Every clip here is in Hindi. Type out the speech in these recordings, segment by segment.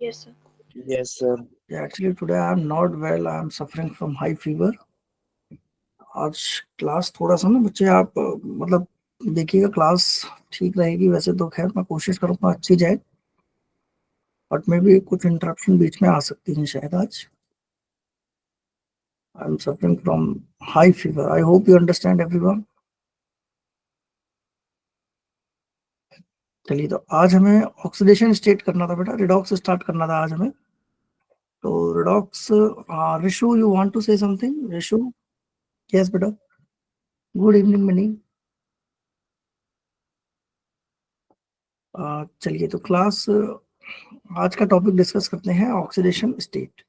Yes, sir. Yes, sir. Actually, today I am not well. I am suffering from high fever. आज क्लास थोड़ा सा ना बच्चे आप मतलब देखिएगा क्लास ठीक रहेगी। वैसे तो खैर मैं कोशिश करूँगा अच्छी जाए, बट मे भी कुछ इंटरप्शन बीच में आ सकती हैं शायद आज। I am suffering from high fever. I hope you understand everyone. चलिए, तो आज हमें ऑक्सीडेशन स्टेट करना था बेटा, रिडॉक्स स्टार्ट करना था आज हमें। तो रिडॉक्स, Rishu you want to say something? Rishu, yes बेटा, गुड इवनिंग मनी। चलिए, तो क्लास आज का टॉपिक डिस्कस करते हैं ऑक्सीडेशन स्टेट।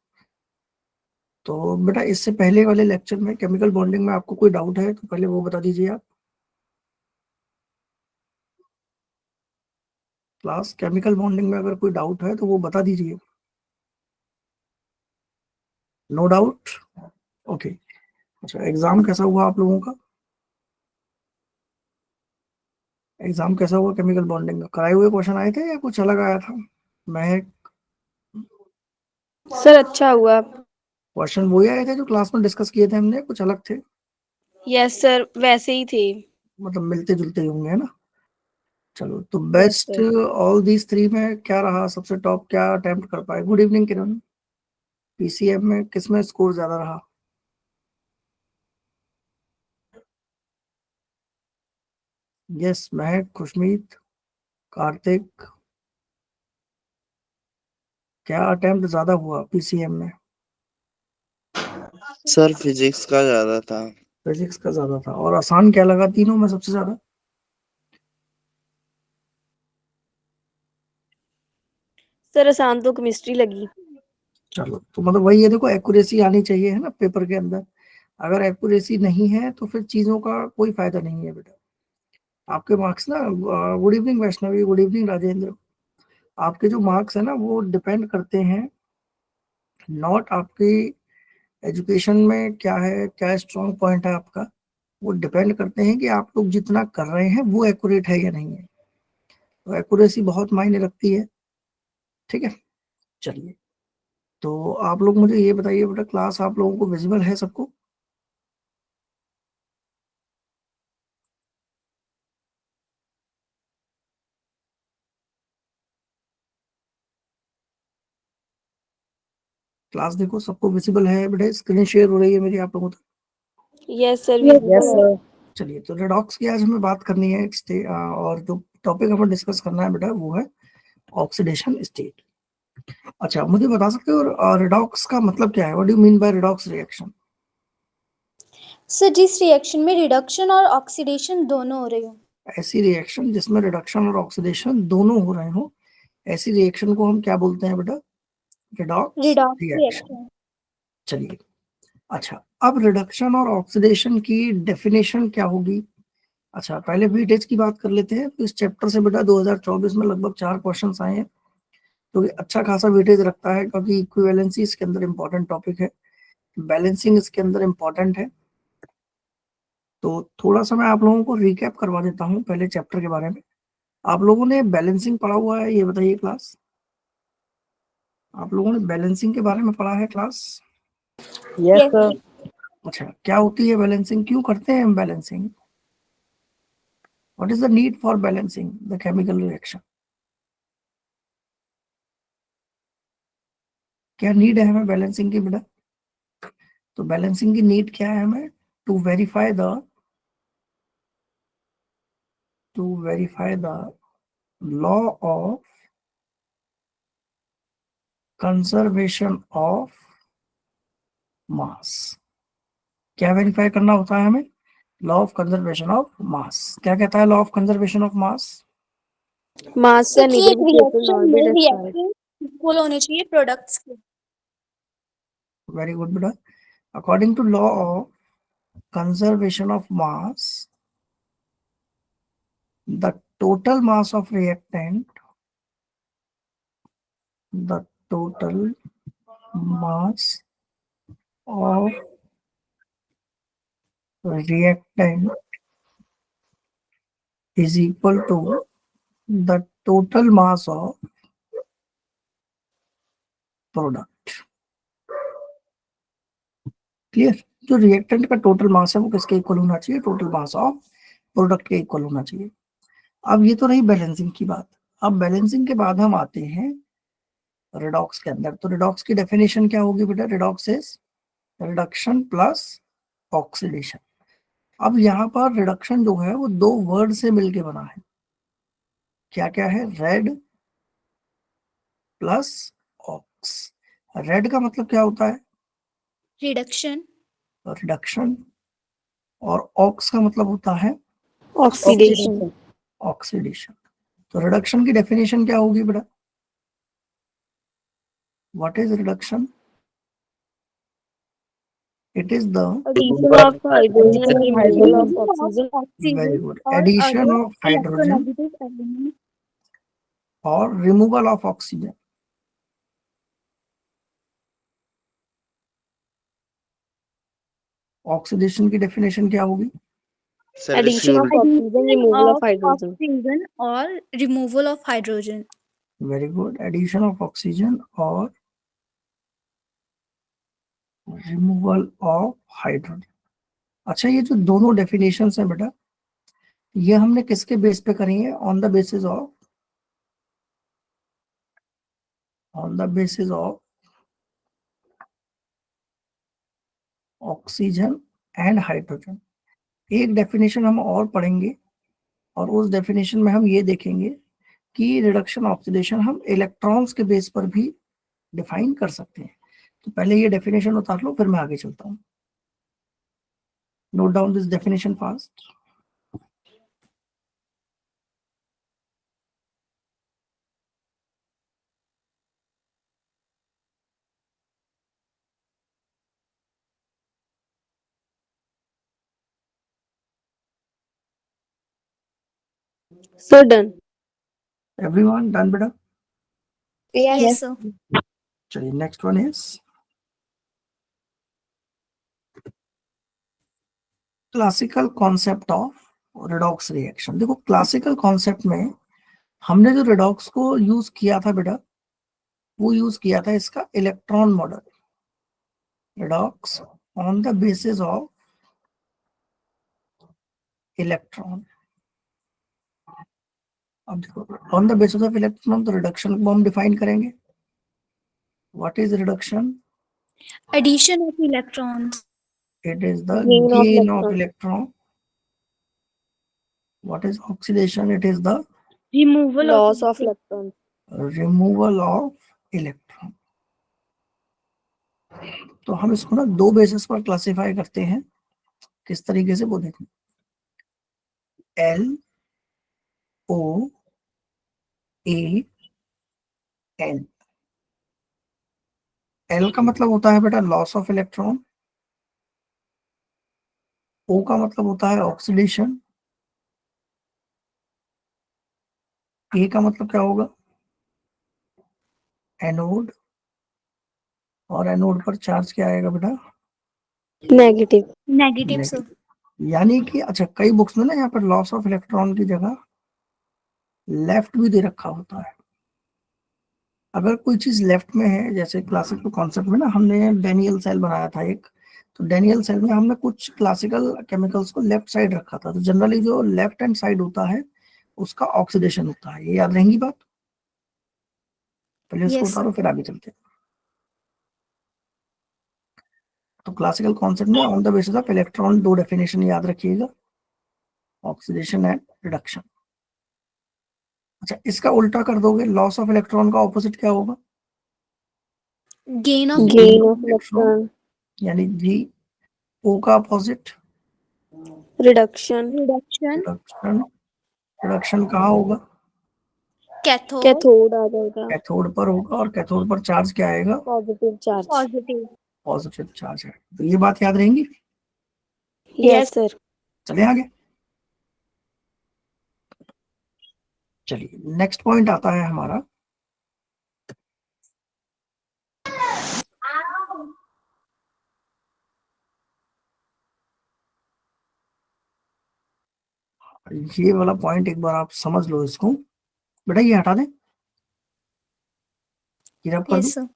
तो बेटा इससे पहले वाले लेक्चर में केमिकल बॉन्डिंग में आपको कोई डाउट है तो पहले वो बता दीजिए आप। क्लास केमिकल बॉन्डिंग में अगर कोई डाउट है तो वो बता दीजिए। No doubt, okay. अच्छा, एग्जाम कैसा हुआ आप लोगों का? एग्जाम कैसा हुआ केमिकल बॉन्डिंग का? कराए हुए क्वेश्चन आए थे या कुछ अलग आया था? मैं सर अच्छा हुआ। क्वेश्चन वही आए थे जो क्लास में डिस्कस किए थे हमने, कुछ अलग थे? यस सर, वैसे ही थे। मतलब मिलते जुलते ही होंगे, है ना? चलो, तो yes best sir. All these three में क्या रहा सबसे टॉप, क्या अटेम्प्ट कर पाए? गुड इवनिंग किरण। पीसीएम में किसमें स्कोर ज्यादा रहा? यस, महक, खुशमीत, कार्तिक, क्या अटेम्प्ट ज्यादा हुआ पीसीएम में? सर फिजिक्स का ज्यादा था। फिजिक्स का ज्यादा था। और आसान क्या लगा तीनों में सबसे ज्यादा? सर आसान तो केमिस्ट्री लगी। चलो, तो मतलब वही है, देखो एक्यूरेसी आनी चाहिए है ना पेपर के अंदर। अगर एक्यूरेसी नहीं है तो फिर चीजों का कोई फायदा नहीं है बेटा। आपके मार्क्स ना, good evening Vaishnavi, good evening Rajendra. आपके जो मार्क्स है ना वो डिपेंड करते हैं नॉट आपकी एजुकेशन में क्या है, क्या स्ट्रॉन्ग पॉइंट है आपका। वो डिपेंड करते हैं कि आप लोग जितना कर रहे हैं वो एक्यूरेट है या नहीं है। तो एक्यूरेसी बहुत मायने रखती है, ठीक है। चलिए, तो आप लोग मुझे ये बताइए बेटा, क्लास आप लोगों को विजिबल है सबको? क्लास देखो सबको विजिबल है बेटा? स्क्रीन शेयर हो रही है मेरी आप लोगों तक? यस सर, यस विजिबल है। सर। चलिए, तो रेडॉक्स की आज हमें बात करनी है और जो टॉपिक हमें डिस्कस करना है बेटा वो है ऑक्सीडेशन स्टेट। अच्छा, मुझे बता सकते हो रेडॉक्स का मतलब क्या है? What do you mean by redox reaction? Sir जिस रिएक्शन में रिडक्शन और ऑक्सीडेशन दोनों हो रहे हो। ऐसी रिएक्शन जिसमें रिडक्शन और ऑक्सीडेशन दोनों हो रहे हो, ऐसी रिएक्शन को हम क्या बोलते हैं बेटा? Redox redox reaction. रिएक्शन। चलिए, अच्छा, अब रिडक्शन और ऑक्सीडेशन की डेफिनेशन क्या होगी? अच्छा, पहले वेटेज की बात कर लेते हैं। तो इस चैप्टर से बेटा 2024 में लगभग 4 क्वेश्चंस आए हैं, तो ये अच्छा खासा वेटेज रखता है क्योंकि इक्विवेलेंसी इसके अंदर इंपॉर्टेंट टॉपिक है, बैलेंसिंग इसके अंदर इंपॉर्टेंट है। तो थोड़ा सा मैं आप लोगों को रिकैप करवा देता हूँ पहले चैप्टर के बारे में। आप लोगों ने बैलेंसिंग पढ़ा हुआ है ये बताइए क्लास? आप लोगों ने बैलेंसिंग के बारे में पढ़ा है क्लास? Yes yes. सर। अच्छा, क्या होती है बैलेंसिंग, क्यों करते हैं हम balancing? What is the need for balancing the chemical reaction? क्या नीड है हमें बैलेंसिंग की बेटा? तो बैलेंसिंग की नीड क्या है हमें? To verify the to verify the law of conservation of mass. क्या वेरीफाई करना होता है हमें? Law of conservation of mass. क्या कहता है law of conservation of mass? Mass sir can कि नीदर एक be created reaction nor be में डिस्ट्रॉयड। रिएक्शन इक्वल होने चाहिए प्रोडक्ट्स के। वेरी गुड बेटा। According to law of conservation of mass, the total mass of reactant, the total mass of reactant is equal to the total mass of product. Clear? जो रिएक्टेंट का टोटल मास है वो किसके इक्वल होना चाहिए? टोटल मास ऑफ प्रोडक्ट के इक्वल होना चाहिए। अब ये तो रही बैलेंसिंग की बात। अब बैलेंसिंग के बाद हम आते हैं रिडॉक्स के अंदर। तो रिडॉक्स की डेफिनेशन क्या होगी बेटा? Redox is reduction plus oxidation. अब यहाँ पर रिडक्शन जो है वो दो वर्ड से मिलके बना है। क्या क्या है? Red plus aux. रेड का मतलब क्या होता है? रिडक्शन। रिडक्शन। और ऑक्स का मतलब होता है ऑक्सीडेशन। ऑक्सीडेशन। तो रिडक्शन की डेफिनेशन क्या होगी बेटा? What is reduction? It is the Addition of hydrogen and removal of oxygen. Very good or addition other of hydrogen electronegative elements. और रिमूवल ऑफ ऑक्सीजन। ऑक्सीडेशन की डेफिनेशन क्या होगी? Sir Addition of oxygen, removal of hydrogen. Oxygen or removal of hydrogen. Very good addition of oxygen और रिमूवल ऑफ हाइड्रोजन। अच्छा, ये जो दोनों डेफिनेशन है बेटा, ये हमने किसके बेस पे करी है? On the basis of oxygen and hydrogen. एक डेफिनेशन हम और पढ़ेंगे और उस डेफिनेशन में हम ये देखेंगे कि रिडक्शन ऑक्सीडेशन हम इलेक्ट्रॉन्स के बेस पर भी डिफाइन कर सकते हैं। तो पहले ये डेफिनेशन उतार लो, फिर मैं आगे चलता हूँ। Note down this definition fast. So done. Everyone done बेटा? Yes, sir. चलिए next one is classical concept of redox reaction. देखो, क्लासिकल कॉन्सेप्ट में हमने जो रिडॉक्स को यूज किया था बेटा, वो यूज किया था इसका electron model. Redox on the basis of electron. अब देखो, on the basis of electron, तो रिडक्शन को हम डिफाइन करेंगे। What is reduction? Addition of electrons. It is the Gain of gain of electron. Electron. What is oxidation? It is the Removal of Loss of electrons. Removal of electron. तो हम इसको ना दो बेसिस पर क्लासिफाई करते हैं। किस तरीके से? वो देखो, L O A N. L का मतलब होता है बेटा लॉस ऑफ इलेक्ट्रॉन। ओ का मतलब होता है ऑक्सीडेशन। ए का मतलब क्या होगा? एनोड। और एनोड पर चार्ज क्या आएगा बेटा? Negative. negative, sir. यानी कि अच्छा, कई बुक्स में ना यहाँ पर लॉस ऑफ इलेक्ट्रॉन की जगह लेफ्ट भी दे रखा होता है। अगर कोई चीज लेफ्ट में है, जैसे क्लासिकल कॉन्सेप्ट में ना हमने डेनियल सेल बनाया था एक, तो डेनियल सेल में हमने कुछ क्लासिकल केमिकल्स को लेफ्ट साइड रखा था। तो जनरली जो लेफ्ट हैंड साइड होता है उसका ऑक्सीडेशन होता है। ये याद रहेंगी बात? पहले इसको Yes, उतारो, sir. फिर आगे चलते हैं। तो क्लासिकल कॉन्सेप्ट में on the basis of electron दो डेफिनेशन याद रखिएगा, ऑक्सीडेशन एंड रिडक्शन। अच्छा, इसका उल्टा कर दोगे, लॉस ऑफ इलेक्ट्रॉन का ऑपोजिट क्या होगा? Gain of Gain of electron. यानी जी। ओ का opposite Reduction. reduction. Reduction. Reduction कहाँ होगा? Cathode. Cathode आ जाएगा. कैथोड पर होगा, और कैथोड पर चार्ज क्या आएगा? Positive charge. Positive. Positive charge है। तो ये बात याद रहेंगी। Yes, sir. चलिए आगे। चलिए नेक्स्ट पॉइंट आता है हमारा ये वाला पॉइंट। एक बार आप समझ लो इसको बेटा। ये हटा दें, ये रब कर Yes, दो। sir.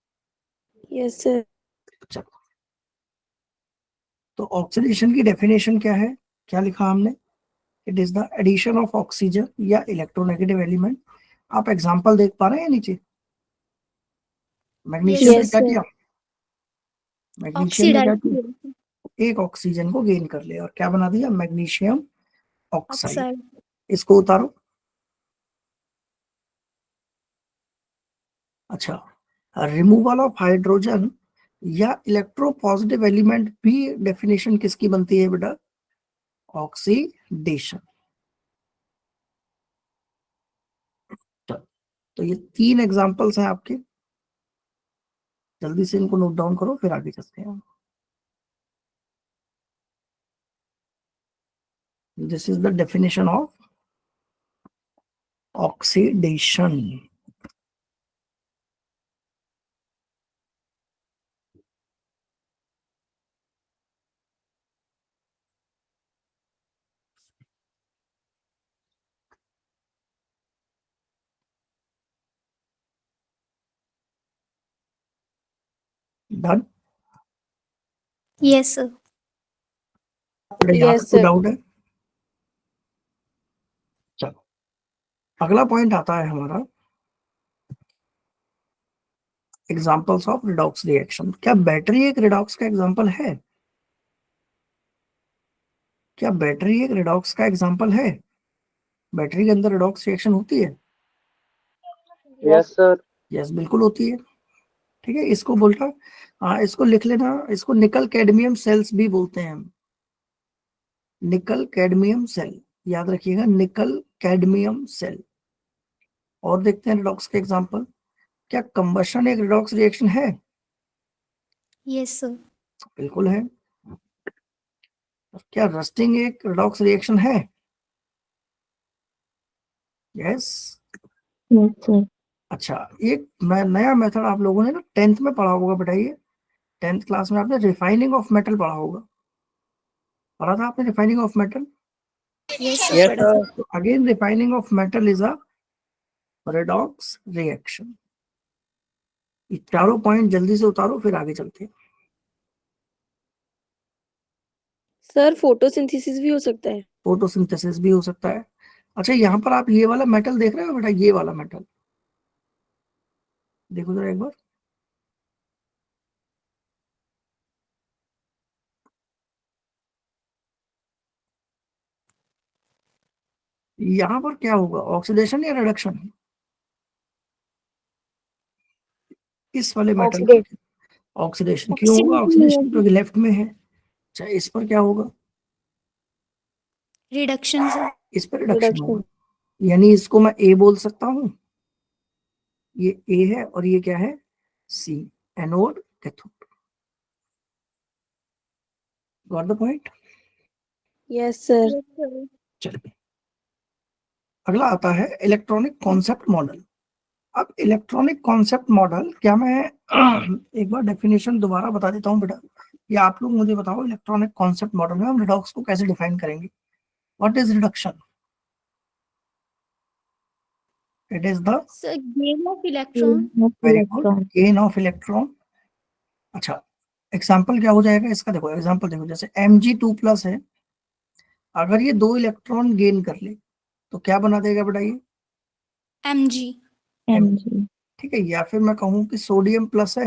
Yes sir. चलो, तो ऑक्सीडेशन की डेफिनेशन क्या है, क्या लिखा हमने? It is the addition of oxygen या इलेक्ट्रोनेगेटिव एलिमेंट। आप एग्जांपल देख पा रहे हैं नीचे? मैग्नीशियम ने यस क्या सर। किया? मैग्नीशियम ने क्या किया? ऑक्सीडाइज एक ऑक्सीजन को गेन कर लिया और क्या बना दिया? Magnesium oxide. ऑक्साइड। इसको उतारो। अच्छा, रिमूवल ऑफ हाइड्रोजन या इलेक्ट्रोपॉजिटिव एलिमेंट भी डेफिनेशन किसकी बनती है बेटा? ऑक्सीडेशन। तो ये 3 एग्जांपल्स हैं आपके, जल्दी से इनको नोट डाउन करो फिर आगे चलते हैं। This is the definition of oxidation. Done? Yes sir. यहाँ तक यस कोई सर। डाउट है? चलो, अगला पॉइंट आता है हमारा एग्जांपल्स ऑफ रिडॉक्स रिएक्शन। क्या बैटरी एक रिडॉक्स का एग्जांपल है? क्या बैटरी एक रिडॉक्स का एग्जांपल है? बैटरी के अंदर रिडॉक्स रिएक्शन होती है? Yes sir. यस, बिल्कुल होती है। ठीक है, इसको बोलता, हाँ इसको लिख लेना, इसको निकल कैडमियम सेल्स भी बोलते हैं हम। निकल कैडमियम सेल, याद रखिएगा, निकल कैडमियम सेल। और देखते हैं रिडॉक्स के एग्जांपल। क्या कंबशन एक रिडॉक्स रिएक्शन है? Yes sir. बिल्कुल है। क्या रस्टिंग एक रिडॉक्स रिएक्शन है? यस। Yes sir. अच्छा, एक नया मेथड आप लोगों ने ना 10th में पढ़ा होगा, बताइए। 10th क्लास में आपने रिफाइनिंग ऑफ मेटल पढ़ा होगा, पढ़ा था आपने refining of metal? Yes yes sir. Sir. तो again refining of metal is a redox reaction. ये चारों पॉइंट जल्दी से उतारो फिर आगे चलते हैं। सर फोटोसिंथेसिस भी हो सकता है। फोटोसिंथेसिस भी हो सकता है। अच्छा, यहाँ पर आप ये वाला मेटल देख रहे हो बेटा, ये वाला मेटल देखो जरा एक बार। यहाँ पर क्या होगा, ऑक्सीडेशन या रिडक्शन? इस वाले मेटल पर ऑक्सीडेट। ऑक्सीडेशन क्यों होगा? Oxidation oxidation. क्योंकि लेफ्ट में है। अच्छा, इस पर क्या होगा? Reduction sir. इस पर रिडक्शन होगा। रिडक्शन। यानी इसको मैं ए बोल सकता हूँ, ये ए है, और ये क्या है? See, anode cathode. Got the point? Yes sir. Yes sir. चलिए, अगला आता है इलेक्ट्रॉनिक कॉन्सेप्ट मॉडल। अब इलेक्ट्रॉनिक कॉन्सेप्ट मॉडल क्या, मैं एक बार डेफिनेशन दोबारा बता देता हूँ बेटा, या आप लोग मुझे बताओ इलेक्ट्रॉनिक कॉन्सेप्ट मॉडल में हम रिडॉक्स को कैसे डिफाइन करेंगे? What is reduction? It is the sir gain of electron. Very good, gain of electron. अच्छा, एग्जाम्पल क्या हो जाएगा इसका? देखो एग्जाम्पल देखो, जैसे Mg2+ है, अगर ये 2 इलेक्ट्रॉन गेन कर ले तो क्या बना देगा बेटा ये? एमजी। Mg। ठीक है, या फिर मैं कहूँ कि सोडियम प्लस है,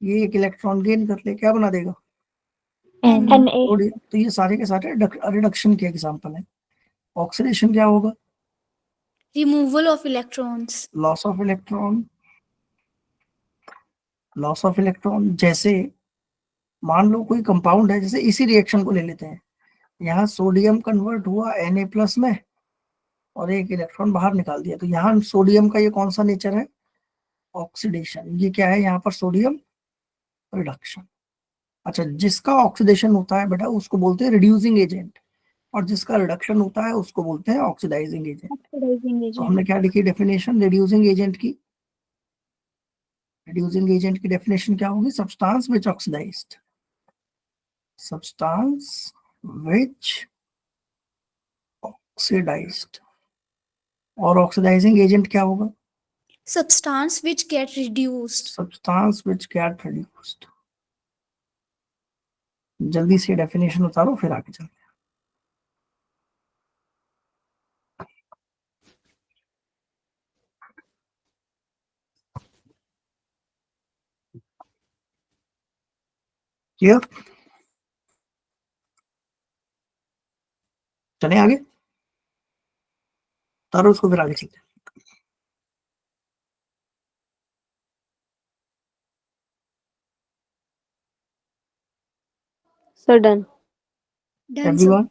ये 1 इलेक्ट्रॉन गेन कर ले, क्या बना देगा? एन। सोडियम। तो ये सारे के सारे रिडक्शन के एग्जाम्पल है। ऑक्सीडेशन क्या होगा? Removal of electrons. Loss of electron. Loss of electron, जैसे मान लो कोई कंपाउंड है, जैसे इसी रिएक्शन को ले लेते हैं, यहाँ सोडियम कन्वर्ट हुआ Na+ में और 1 इलेक्ट्रॉन बाहर निकाल दिया, तो यहाँ सोडियम का ये कौन सा नेचर है? ऑक्सीडेशन। ये क्या है यहाँ पर? Sodium reduction. अच्छा, जिसका ऑक्सीडेशन होता है बेटा उसको बोलते हैं रिड्यूसिंग एजेंट, और जिसका रिडक्शन होता है उसको बोलते हैं ऑक्सीडाइजिंग एजेंट। ऑक्सीडाइजिंग तो एजेंट। हमने क्या लिखी डेफिनेशन रिड्यूसिंग एजेंट की? रिड्यूसिंग एजेंट की डेफिनेशन क्या होगी? Substance which oxidised, substance which oxidised. और ऑक्सीडाइजिंग एजेंट क्या होगा? Substance which get reduced. Substance which get reduced. जल्दी से डेफिनेशन उतारो फिर आगे चलते हैं। क्लियर? चले आगे, उतारो उसको फिर आगे चलते हैं। Sir done. Done, sir. Everyone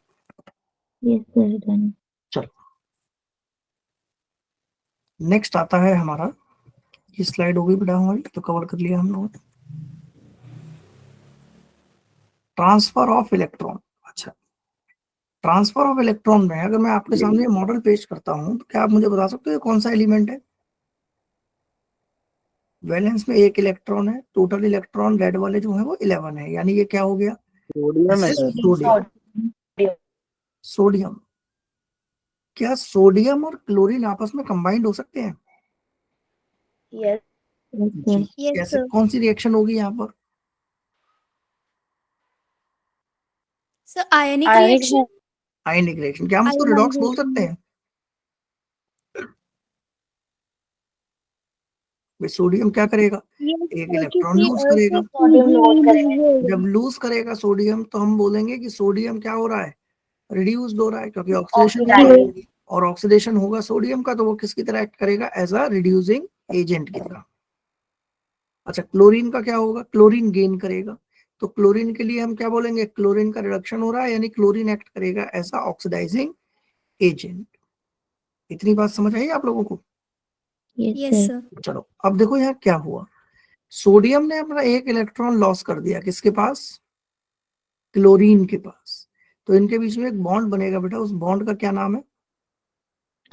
Yes, sir. Done. चलो, नेक्स्ट आता है हमारा, ये स्लाइड हो गई बेटा हमारी, तो कवर कर लिया हम लोगों ने। Transfer of electron. अच्छा, ट्रांसफर ऑफ इलेक्ट्रॉन में अगर मैं आपके सामने मॉडल पेश करता हूं तो क्या आप मुझे बता सकते हो ये कौन सा एलिमेंट है? वैलेंस में एक इलेक्ट्रॉन है, टोटल इलेक्ट्रॉन रेड वाले जो है वो 11 है, यानी ये क्या हो गया? सोडियम है, सोडियम। सोडियम। क्या सोडियम और क्लोरीन आपस में कंबाइंड हो सकते हैं? Yes, जी। sir. Yes, कैसे, sir. कौन सी रिएक्शन होगी यहाँ पर? Sir, ionic Ionic reaction. आयनिक रिएक्शन। क्या हम उसको रिडॉक्स बोल सकते हैं? भाई सोडियम क्या करेगा? Yes, एक sir, इलेक्ट्रॉन क्योंकि लूज करेगा। सोडियम लॉस करेगा। जब लूज करेगा सोडियम तो हम बोलेंगे कि सोडियम क्या हो रहा है? रिड्यूस्ड हो रहा है, क्योंकि ऑक्सीडेशन हो रहा है, और ऑक्सीडेशन होगा सोडियम का तो वो किसकी तरह एक्ट करेगा? एज अ रिड्यूसिंग एजेंट की तरह। अच्छा, क्लोरीन का क्या होगा? क्लोरीन गेन करेगा, तो क्लोरीन के लिए हम क्या बोलेंगे? क्लोरीन का रिडक्शन हो रहा है, यानी क्लोरीन एक्ट करेगा एज अ ऑक्सीडाइजिंग एजेंट। इतनी बात समझ आई आप लोगों को? Yes, Yes, sir. sir. चलो अब देखो यहाँ क्या हुआ। सोडियम ने अपना एक इलेक्ट्रॉन लॉस कर दिया, किसके पास? क्लोरीन के पास। तो इनके बीच में एक बॉन्ड बनेगा बेटा, उस बॉन्ड का क्या नाम है?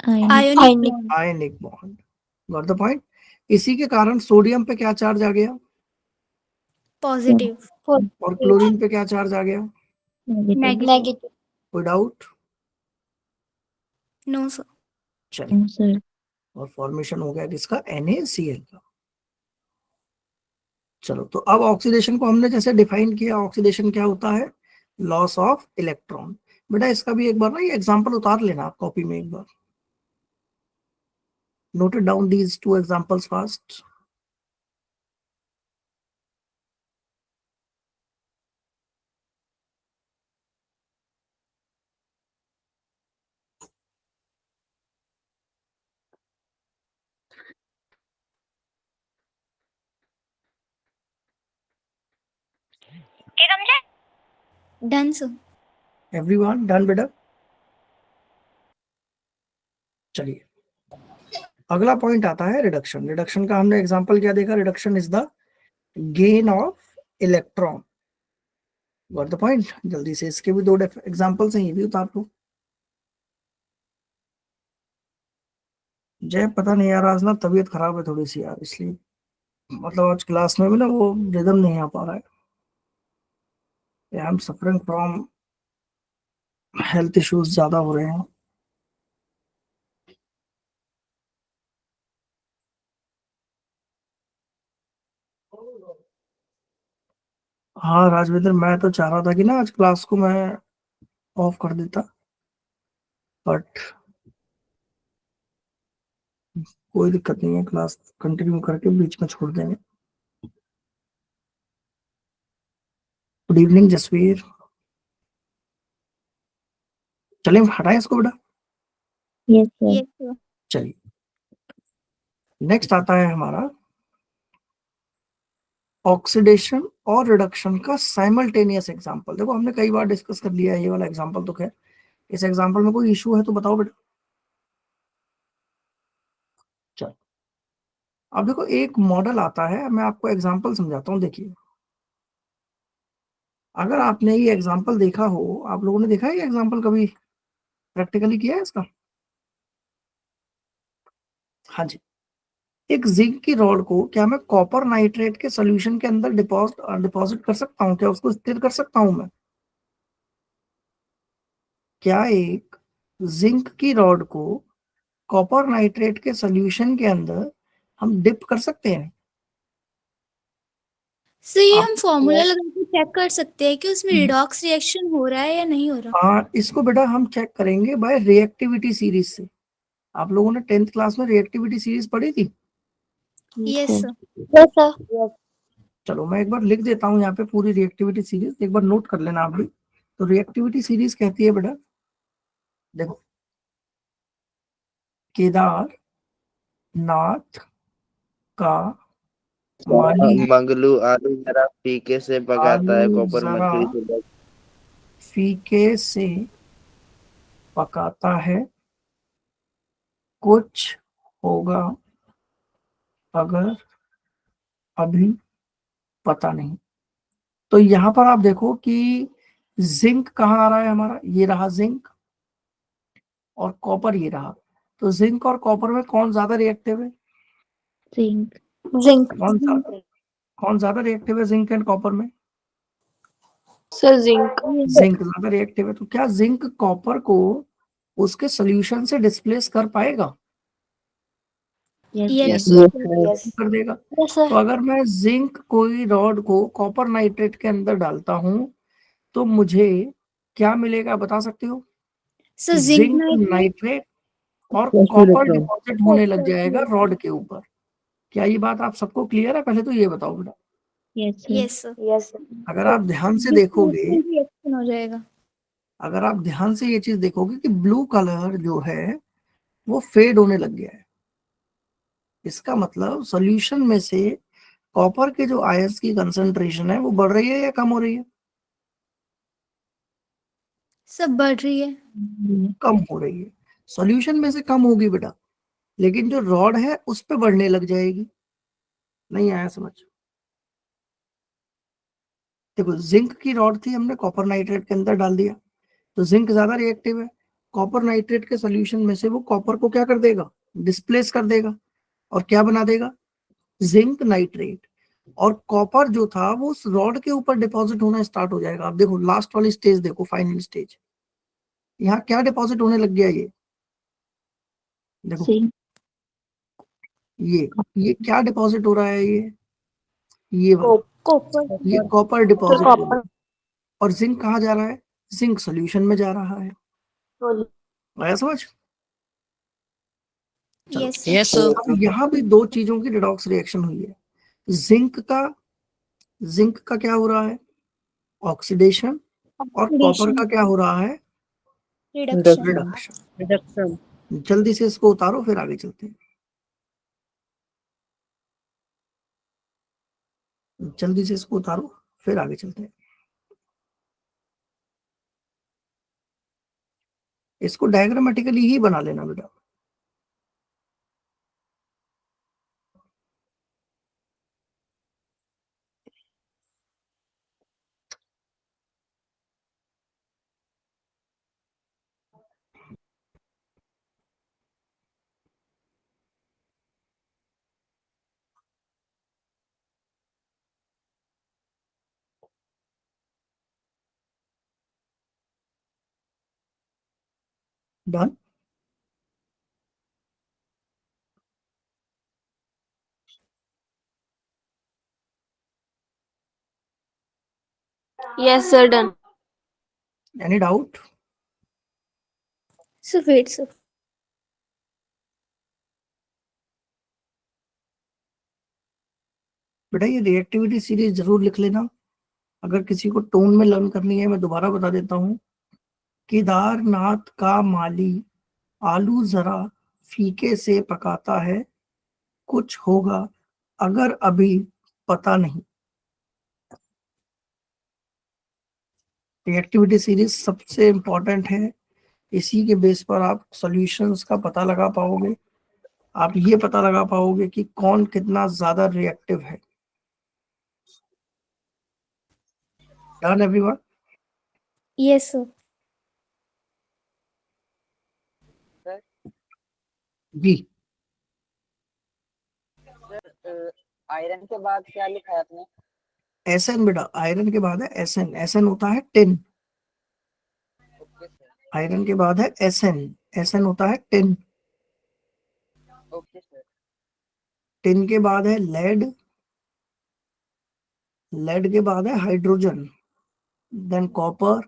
Ionic. Ionic bond. Ionic bond. Got the point? इसी के कारण सोडियम पे क्या चार्ज आ गया, Positive. और क्लोरीन पे क्या चार्ज आ गया? Negative. Negative. कोई डाउट? No, sir. चलिए, No, sir. और फॉर्मेशन हो गया किसका? NaCl का। चलो, तो अब ऑक्सीडेशन को हमने जैसे डिफाइन किया, ऑक्सीडेशन क्या होता है? Loss of electron. बेटा इसका भी एक बार ना ये एग्जांपल उतार लेना आप कॉपी में एक बार। Noted down these two examples fast. Done, sir. Everyone done बेटा? चलिए, अगला पॉइंट आता है रिडक्शन। रिडक्शन का हमने एग्जांपल क्या देखा? Reduction is the gain of electron. Got the point? जल्दी से इसके भी दो एग्जांपल्स हैं, ये भी उतार दो। जय, पता नहीं यार, आज ना तबीयत खराब है थोड़ी सी यार, इसलिए मतलब आज क्लास में भी ना वो रिदम नहीं आ पा रहा है। I am suffering from health issues, ज्यादा हो रहे हैं। हाँ राजवेंद्र, मैं तो चाह रहा था कि ना आज क्लास को मैं ऑफ कर देता, बट कोई दिक्कत नहीं है, क्लास कंटिन्यू करके बीच में छोड़ देंगे। Good evening Jasvir. चलिए हटाएं इसको बेटा। Yes, sir. Yes, sir. चलिए, नेक्स्ट आता है हमारा ऑक्सीडेशन और रिडक्शन का साइमल्टेनियस एग्जांपल। देखो हमने कई बार डिस्कस कर लिया है ये वाला एग्जांपल, तो खैर इस एग्जांपल में कोई इशू है तो बताओ बेटा। चलो, अब देखो एक मॉडल आता है, मैं आपको एग्जांपल समझाता हूँ। देखिए, अगर आपने ये एग्जांपल देखा हो, आप लोगों ने देखा है ये एग्जांपल कभी प्रैक्टिकली किया है इसका? हाँ जी। एक जिंक की रॉड को क्या मैं कॉपर नाइट्रेट के सॉल्यूशन के अंदर डिपॉजिट कर सकता हूँ? क्या उसको स्थिर कर सकता हूँ मैं? क्या एक जिंक की रॉड को कॉपर नाइट्रेट के सॉल्यूशन के अंदर हम डिप कर सकते हैं। सर ये आप हम फॉर्मूला लगा के चेक कर सकते हैं कि उसमें रिडॉक्स रिएक्शन हो रहा है या नहीं हो रहा। इसको बेटा हम चेक करेंगे बाय रिएक्टिविटी सीरीज से। आप लोगों ने 10th क्लास में रिएक्टिविटी सीरीज पढ़ी थी? Yes sir. Sir. Yes sir. चलो मैं एक बार लिख देता हूँ यहाँ पे पूरी रिएक्टिविटी सीरीज, एक बार नोट कर लेना आप भी। तो रिएक्टिविटी सीरीज कहती है बेटा, देखो, केदार नाथ का माली मंगलू आलू जरा फीके से पकाता है, आलू कॉपर जरा मर्क्यूरी से फीके से पकाता है, कुछ होगा अगर अभी पता नहीं। तो यहाँ पर आप देखो कि जिंक कहाँ आ रहा है हमारा, ये रहा जिंक, और कॉपर ये रहा। तो जिंक और कॉपर में कौन ज्यादा रिएक्टिव है? Zinc. जिंक। कौन ज्यादा रिएक्टिव है जिंक एंड कॉपर में? Sir zinc. जिंक ज्यादा रिएक्टिव है। तो क्या जिंक कॉपर को उसके सोल्यूशन से डिस्प्लेस कर पाएगा? Yes, yes sir. यस कर देगा। सर। तो अगर मैं जिंक कोई रॉड को कॉपर नाइट्रेट के अंदर डालता हूं तो मुझे क्या मिलेगा, बता सकते हो? सर जिंक जिंक नाइट्रेट और कॉपर डिपॉजिट होने लग जाएगा रॉड के ऊपर। क्या ये बात आप सबको क्लियर है? पहले तो ये बताओ बेटा। Yes, sir. Yes sir. Yes अगर आप ध्यान से देखोगे, रिएक्शन हो जाएगा। अगर आप ध्यान से ये चीज देखोगे कि ब्लू कलर जो है वो फेड होने लग गया है, इसका मतलब सॉल्यूशन में से कॉपर के जो आयंस की कंसंट्रेशन है वो बढ़ रही है या कम हो रही है? सब बढ़ रही है। कम हो रही है। सॉल्यूशन में से कम होगी बेटा, लेकिन जो रॉड है उस पे बढ़ने लग जाएगी। नहीं आया समझ? देखो, जिंक की रॉड थी, हमने कॉपर नाइट्रेट के अंदर डाल दिया, तो जिंक ज्यादा रिएक्टिव है। कॉपर नाइट्रेट के सॉल्यूशन में से वो कॉपर को क्या कर देगा, डिस्प्लेस कर देगा, और क्या बना देगा, जिंक नाइट्रेट। और कॉपर जो था वो उस रॉड के ऊपर डिपॉजिट होना स्टार्ट हो जाएगा। आप देखो लास्ट वाली स्टेज, देखो फाइनल स्टेज, यहाँ क्या डिपॉजिट होने लग गया, ये देखो, Zinc. ये क्या डिपॉजिट हो रहा है, ये वाला, कॉपर। ये कॉपर डिपॉजिट हो रहा कॉपर। है। और जिंक कहाँ जा रहा है, जिंक सोल्यूशन में जा रहा है। आया समझ? चलो, यस यस सर। सर। अब यहाँ भी दो चीजों की रिडॉक्स रिएक्शन हुई है। जिंक का क्या हो रहा है, ऑक्सीडेशन, और कॉपर का क्या हो रहा है, रिडक्शन। रिडक्शन। रिडक्शन। जल्दी से इसको उतारो फिर आगे चलते हैं। जल्दी से इसको उतारो फिर आगे चलते हैं। इसको डायग्रामेटिकली ही बना लेना बेटा। Done. Yes sir done. Any doubt? Sir wait sir. बेटा ये रिएक्टिविटी सीरीज जरूर लिख लेना। अगर किसी को टोन में लर्न करनी है, मैं दोबारा बता देता हूँ। केदारनाथ का माली आलू जरा फीके से पकाता है, कुछ होगा अगर अभी पता नहीं। रिएक्टिविटी सीरीज सबसे इंपॉर्टेंट है, इसी के बेस पर आप सॉल्यूशंस का पता लगा पाओगे। आप ये पता लगा पाओगे कि कौन कितना ज्यादा रिएक्टिव है। Done everyone? Yes sir. जी। आयरन के बाद क्या लिखा है आपने? एसएन बेटा, आयरन के बाद है एसएन। एसएन होता है टिन। Okay sir. आयरन के बाद है एसएन। एसएन होता है टिन। Okay sir. टिन के बाद है लेड, लेड के बाद है hydrogen, than copper,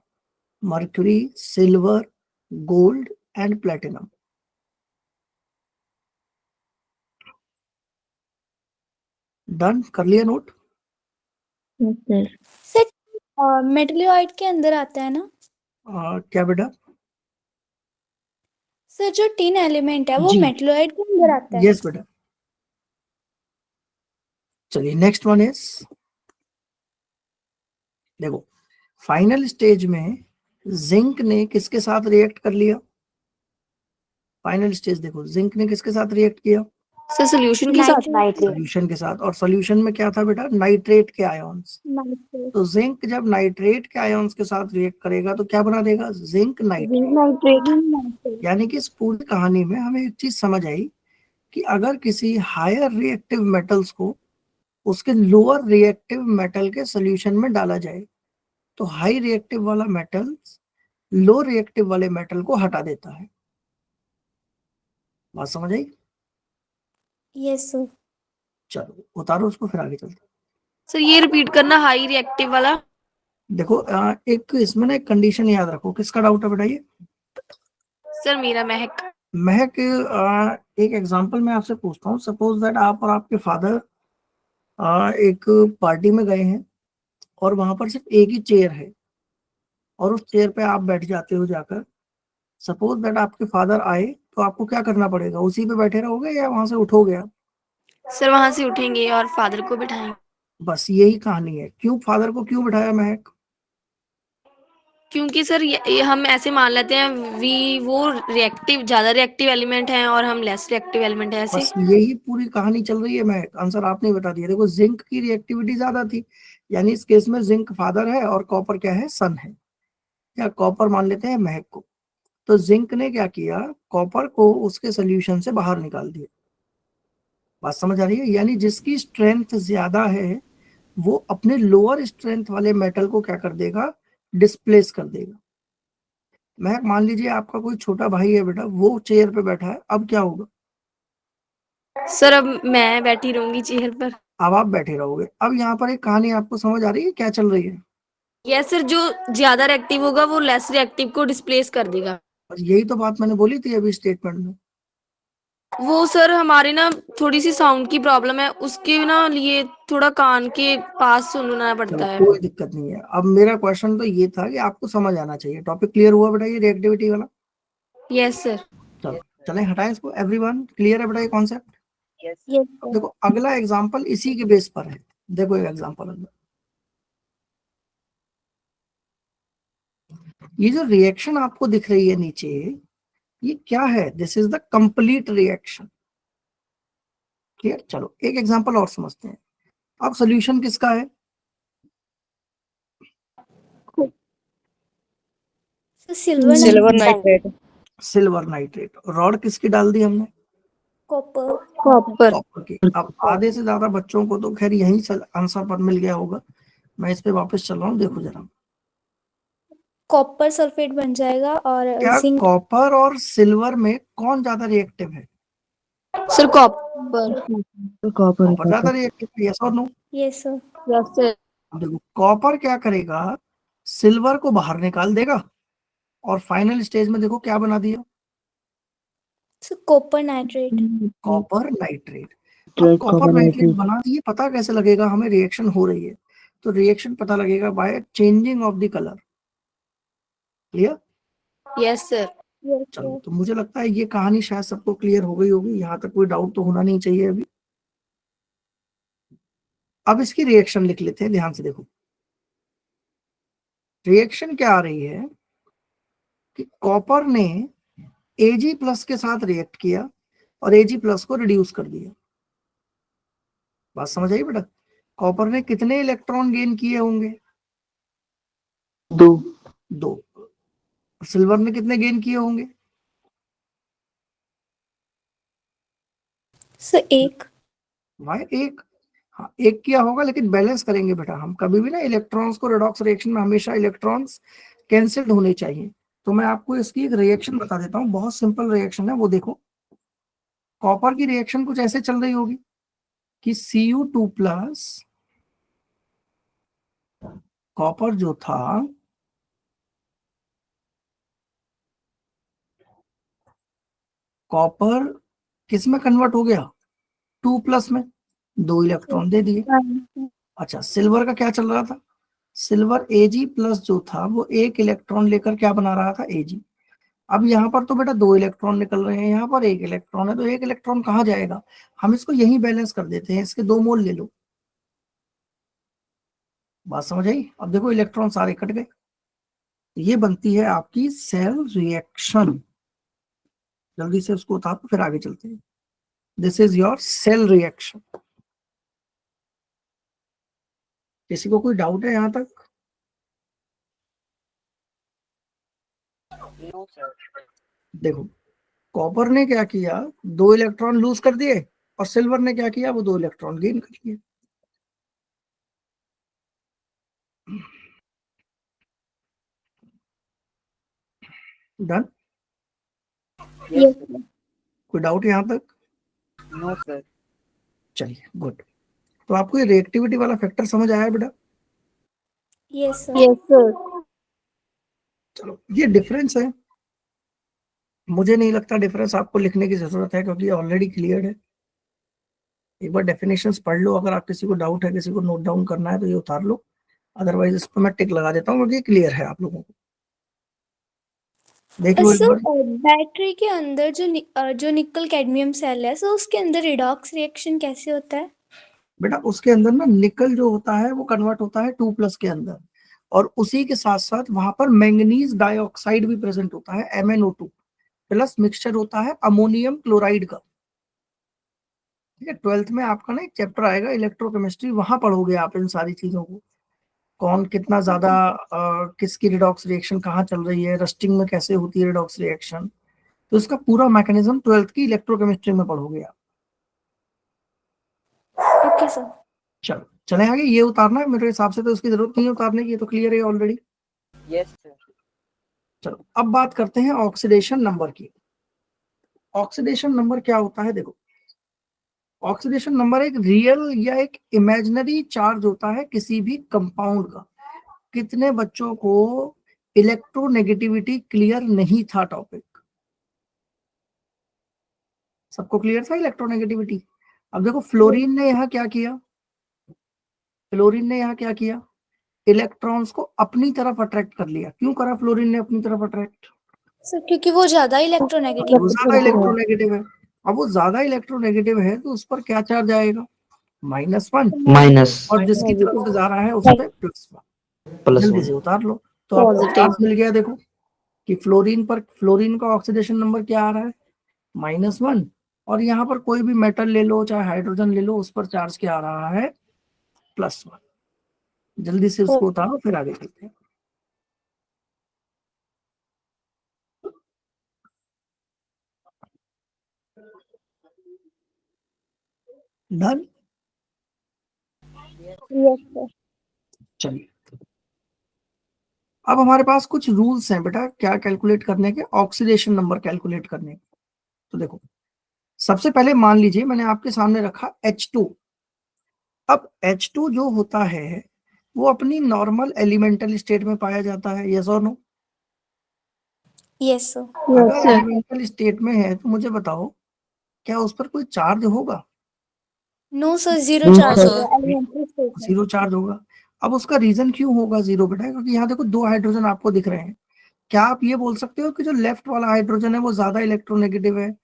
mercury, silver, gold and platinum. Done, कर लिया नोट? Yes, sir. सर मेटलियोइड के अंदर आता है ना? क्या बेटा? सर जो टिन एलिमेंट है वो जी। मेटलियोइड के अंदर आता है। यस बेटा। चलिए नेक्स्ट वन इज, देखो फाइनल स्टेज में जिंक ने किसके साथ रिएक्ट कर लिया? फाइनल स्टेज देखो, जिंक ने किसके साथ रिएक्ट किया? सर सोल्यूशन के साथ। सोल्यूशन के साथ। और सोल्यूशन में क्या था बेटा? नाइट्रेट के आयंस। तो जिंक जब नाइट्रेट के आयंस के साथ रिएक्ट करेगा तो क्या बना देगा? Zinc nitrate. यानी कि इस पूरी कहानी में हमें एक चीज समझ आई कि अगर किसी हायर रिएक्टिव मेटल्स को उसके लोअर रिएक्टिव मेटल के सोल्यूशन में डाला जाए तो हाई रिएक्टिव वाला मेटल लो रिएक्टिव वाले मेटल को हटा देता है। बात समझ आई? Yes sir. चलो उतारो उसको, फिर आगे चलते हैं। सर ये रिपीट करना, हाई रिएक्टिव वाला। देखो एक इसमें ना एक कंडीशन याद रखो। किसका डाउट है बताइए? सर मेरा महक। महक, एक एग्जांपल मैं आपसे पूछता हूँ। सपोज दैट आप और आपके फादर एक पार्टी में गए हैं और वहां पर सिर्फ एक ही चेयर है और उस चेयर पे आप बैठ जाते हो जाकर। सपोज दैट आपके फादर आए तो आपको क्या करना पड़ेगा? उसी पे बैठे रहोगे या वहां से उठोगे आप? सर वहां से उठेंगे और फादर को बिठाएंगे। बस यही कहानी है। क्यों फादर को क्यों बिठाया महक? क्योंकि सर ये हम ऐसे मान लेते हैं वो रिएक्टिव, ज्यादा रिएक्टिव एलिमेंट हैं और हम लेस रिएक्टिव एलिमेंट है, ऐसे। बस यही पूरी कहानी चल रही है महक। आंसर आपने बता दिया। देखो जिंक की रिएक्टिविटी ज्यादा थी, यानी इस केस में जिंक फादर है और कॉपर क्या है? सन है। या कॉपर मान लेते हैं महक को। तो जिंक ने क्या किया? कॉपर को उसके सोल्यूशन से बाहर निकाल दिया। बात समझ आ रही है? यानी जिसकी स्ट्रेंथ ज्यादा है वो अपने लोअर स्ट्रेंथ वाले मेटल को क्या कर देगा? डिस्प्लेस कर देगा। महक मान लीजिए आपका कोई छोटा भाई है बेटा, वो चेयर पे बैठा है, अब क्या होगा? सर अब मैं बैठी रहूंगी चेयर पर। अब आप बैठे रहोगे। अब यहाँ पर एक कहानी आपको समझ आ रही है क्या चल रही है? यस सर, जो ज्यादा रिएक्टिव होगा वो लेस रिएक्टिव को डिस्प्लेस कर देगा। और यही तो बात मैंने बोली थी अभी स्टेटमेंट में। वो सर हमारे ना थोड़ी सी साउंड की प्रॉब्लम है, उसके ना लिए थोड़ा कान के पास सुनना पड़ता चलो है। कोई दिक्कत नहीं है। अब मेरा क्वेश्चन तो ये था कि आपको समझ आना चाहिए। टॉपिक क्लियर हुआ बेटा ये रिएक्टिविटी वाला? Yes sir. चलो चलें हटाएं इसको। एवरीवन क्लियर है बेटा ये कॉन्सेप्ट? यस यस अब देखो अगला एग्जांपल इसी के बेस पर है। देखो एक एग्जांपल अगला, ये जो रिएक्शन आपको दिख रही है नीचे, ये क्या है? This is the complete reaction. Clear? चलो एक एग्जांपल और समझते हैं। अब सोल्यूशन किसका है? Sir silver silver nitrate. Silver nitrate. Rod किसकी डाल दी हमने? कॉपर। कॉपर की। अब आधे से ज्यादा बच्चों को तो खैर यही आंसर पर मिल गया होगा। मैं इस पे वापस चल रहा हूँ, देखो जरा। कॉपर सल्फेट बन जाएगा और क्या जिंक। कॉपर और सिल्वर में कौन ज्यादा रिएक्टिव है? Sir copper. कॉपर ज्यादा रिएक्टिव है, यस और no? Yes sir. Yes sir. देखो कॉपर क्या करेगा? सिल्वर को बाहर निकाल देगा और फाइनल स्टेज में देखो क्या बना दिया? Sir copper nitrate. Copper nitrate. अब कॉपर नाइट्रेट बना दिए, पता कैसे लगेगा हमें? रिएक्शन हो रही है तो रिएक्शन पता लगेगा by changing of the colour. Clear? Yes sir. चलो तो मुझे लगता है ये कहानी शायद सबको क्लियर हो गई होगी। यहाँ तक कोई डाउट तो होना नहीं चाहिए अभी। अब इसकी रिएक्शन लिख लेते हैं, ध्यान से देखो। रिएक्शन क्या आ रही है कि कॉपर ने Ag प्लस के साथ रिएक्ट किया और Ag प्लस को रिड्यूस कर दिया। बात समझ आई बेटा? कॉपर ने कितने इलेक्ट्रॉन गेन किए होंगे? 2। सिल्वर ने कितने गेन किए होंगे? सर एक। भाई एक। हाँ एक किया होगा, लेकिन बैलेंस करेंगे बेटा हम कभी भी ना। इलेक्ट्रॉन्स को रिडॉक्स रिएक्शन में हमेशा इलेक्ट्रॉन्स कैंसिल्ड होने चाहिए। तो मैं आपको इसकी एक रिएक्शन बता देता हूँ, बहुत सिंपल रिएक्शन है वो। देखो कॉपर की रिएक्शन कुछ ऐसे चल रही होगी। कि Cu2 प्लस कॉपर जो था कॉपर किस में कन्वर्ट हो गया, 2 प्लस में, 2 इलेक्ट्रॉन दे दिए। अच्छा, सिल्वर का क्या चल रहा था, सिल्वर Ag प्लस जो था वो 1 इलेक्ट्रॉन लेकर क्या बना रहा था, Ag। अब यहाँ पर तो बेटा 2 इलेक्ट्रॉन निकल रहे हैं, यहाँ पर 1 इलेक्ट्रॉन है, तो 1 इलेक्ट्रॉन कहाँ जाएगा, हम इसको यही बैलेंस कर देते हैं, इसके 2 मोल ले लो। बात समझ आई। अब देखो इलेक्ट्रॉन सारे कट गए, ये बनती है आपकी सेल रिएक्शन। जल्दी से उसको उतारो फिर आगे चलते हैं। This is your cell reaction. किसी को कोई डाउट है यहाँ तक? No sir. देखो कॉपर ने क्या किया, 2 इलेक्ट्रॉन लूज कर दिए, और सिल्वर ने क्या किया, वो 2 इलेक्ट्रॉन गेन कर लिए। डन। यस कोई डाउट यहाँ तक? No sir. चलिए गुड। तो आपको ये रिएक्टिविटी वाला फैक्टर समझ आया बेटा? Yes sir. चलो, ये डिफरेंस है, मुझे नहीं लगता डिफरेंस आपको लिखने की जरूरत है, क्योंकि ऑलरेडी क्लियर है। एक बार डेफिनेशंस पढ़ लो, अगर आप किसी को डाउट है, किसी को नोट डाउन करना है तो ये उतार लो, अदरवाइज इस पर मैं टिक लगा देता हूँ, क्योंकि क्लियर है आप लोगों को। देख लो एक सर, बार। बैटरी के अंदर जो निकल कैडमियम सेल है, सो उसके अंदर रिडॉक्स रिएक्शन कैसे होता है? बेटा उसके अंदर ना निकल जो होता है वो कन्वर्ट होता है 2 प्लस के अंदर, और उसी के साथ साथ वहां पर मैंगनीज डाइऑक्साइड भी प्रेजेंट होता है, MnO2 प्लस मिक्सचर होता है अमोनियम क्लोराइड का। ठीक है, 12th में आपका ना एक चैप्टर आएगा इलेक्ट्रोकेमिस्ट्री, वहां पढ़ोगे आप इन सारी चीजों को, कौन कितना ज्यादा किसकी रिडॉक्स रिएक्शन कहाँ चल रही है, रस्टिंग में कैसे होती है रिडॉक्स रिएक्शन, तो इसका पूरा मैकेनिज्म 12th की इलेक्ट्रोकेमिस्ट्री में पढ़ोगे आप। Okay sir. चलो चले आगे। ये उतारना है मेरे हिसाब से तो इसकी जरूरत नहीं है उतारने की, ये तो क्लियर है ऑलरेडी। Yes sir. चलो अब बात करते हैं ऑक्सीडेशन नंबर की। ऑक्सीडेशन नंबर क्या होता है, देखो ऑक्सीडेशन नंबर एक रियल या एक इमेजिनरी चार्ज होता है किसी भी कंपाउंड का। कितने बच्चों को इलेक्ट्रोनेगेटिविटी क्लियर नहीं था टॉपिक? सबको क्लियर था इलेक्ट्रोनेगेटिविटी? अब देखो फ्लोरीन ने यहाँ क्या किया, फ्लोरीन ने यहाँ क्या किया, इलेक्ट्रॉन्स को अपनी तरफ अट्रैक्ट कर लिया। क्यों करा फ्लोरीन ने अपनी तरफ अट्रैक्ट? सर, क्योंकि वो ज्यादा इलेक्ट्रोनेगेटिव वो ज्यादा इलेक्ट्रोनेगेटिव है। अब वो ज्यादा इलेक्ट्रोनेगेटिव है तो उस पर क्या चार्ज आएगा, -1, माइनस और जिसकी तरफ से जा रहा है उस पर +1। जल्दी से उतार लो। तो आपको Positive। चार्ज मिल गया। देखो कि फ्लोरीन पर, फ्लोरीन का ऑक्सीडेशन नंबर क्या आ रहा है, -1, और यहाँ पर कोई भी मेटल ले लो चाहे हाइड्रोजन ले लो, उस पर चार्ज क्या आ रहा है, +1। जल्दी से उसको उतारो फिर आगे चलते हैं। डन। Yes sir. चलिए अब हमारे पास कुछ रूल्स हैं बेटा क्या कैलकुलेट करने के, ऑक्सीडेशन नंबर कैलकुलेट करने के। तो देखो सबसे पहले मान लीजिए मैंने आपके सामने रखा H2। अब H2 जो होता है वो अपनी नॉर्मल एलिमेंटल स्टेट में पाया जाता है, यस और नो? Yes sir. अगर एलिमेंटल स्टेट में है तो मुझे बताओ क्या उस पर कोई चार्ज होगा? नो सर, जीरो चार्ज होगा एलिमेंटरी स्टेट में। जीरो चार्ज होगा। अब उसका रीजन क्यों होगा जीरो बेटा? क्योंकि यहाँ देखो 2 हाइड्रोजन आपको दिख रहे हैं। क्या आप ये बोल सकते हो कि जो लेफ्ट वाला हाइड्रोजन है वो ज्यादा इलेक्ट्रोनेगेटिव है,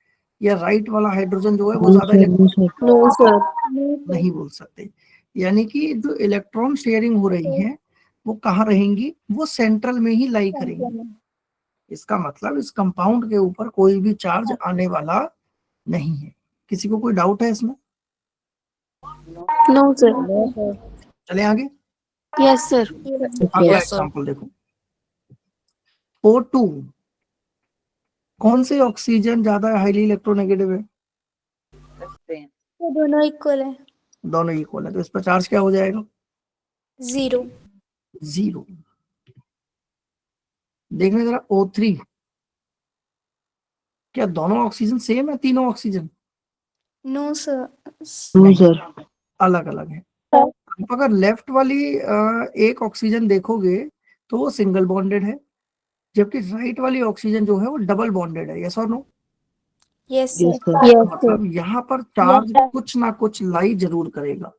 या राइट वाला हाइड्रोजन जो है वो ज्यादा इलेक्ट्रोनेगेटिव? No sir. नहीं बोल सकते। यानी कि जो इलेक्ट्रॉन शेयरिंग हो रही है वो कहाँ रहेंगी, वो सेंट्रल में ही लाई करेंगी। इसका मतलब इस कंपाउंड के ऊपर कोई भी चार्ज आने वाला नहीं है। किसी को कोई डाउट है इसमें? No sir. चले आगे। Yes sir. अगला एग्जांपल देखो, O2। कौन से ऑक्सीजन ज्यादा हाईली इलेक्ट्रोनेगेटिव है? सेम। तो दोनों इक्वल है। दोनों इक्वल है, तो इस पर चार्ज क्या हो जाएगा, 0। 0। देखना जरा O3, क्या दोनों ऑक्सीजन सेम है, तीनों ऑक्सीजन? No sir. सर अलग अलग है। आप अगर लेफ्ट वाली एक ऑक्सीजन देखोगे तो वो सिंगल बॉन्डेड है, जबकि राइट वाली ऑक्सीजन जो है वो डबल बॉन्डेड है। यस और no? Yes Yes, sir. sir. मतलब यहाँ पर चार्ज कुछ ना कुछ लाई जरूर करेगा,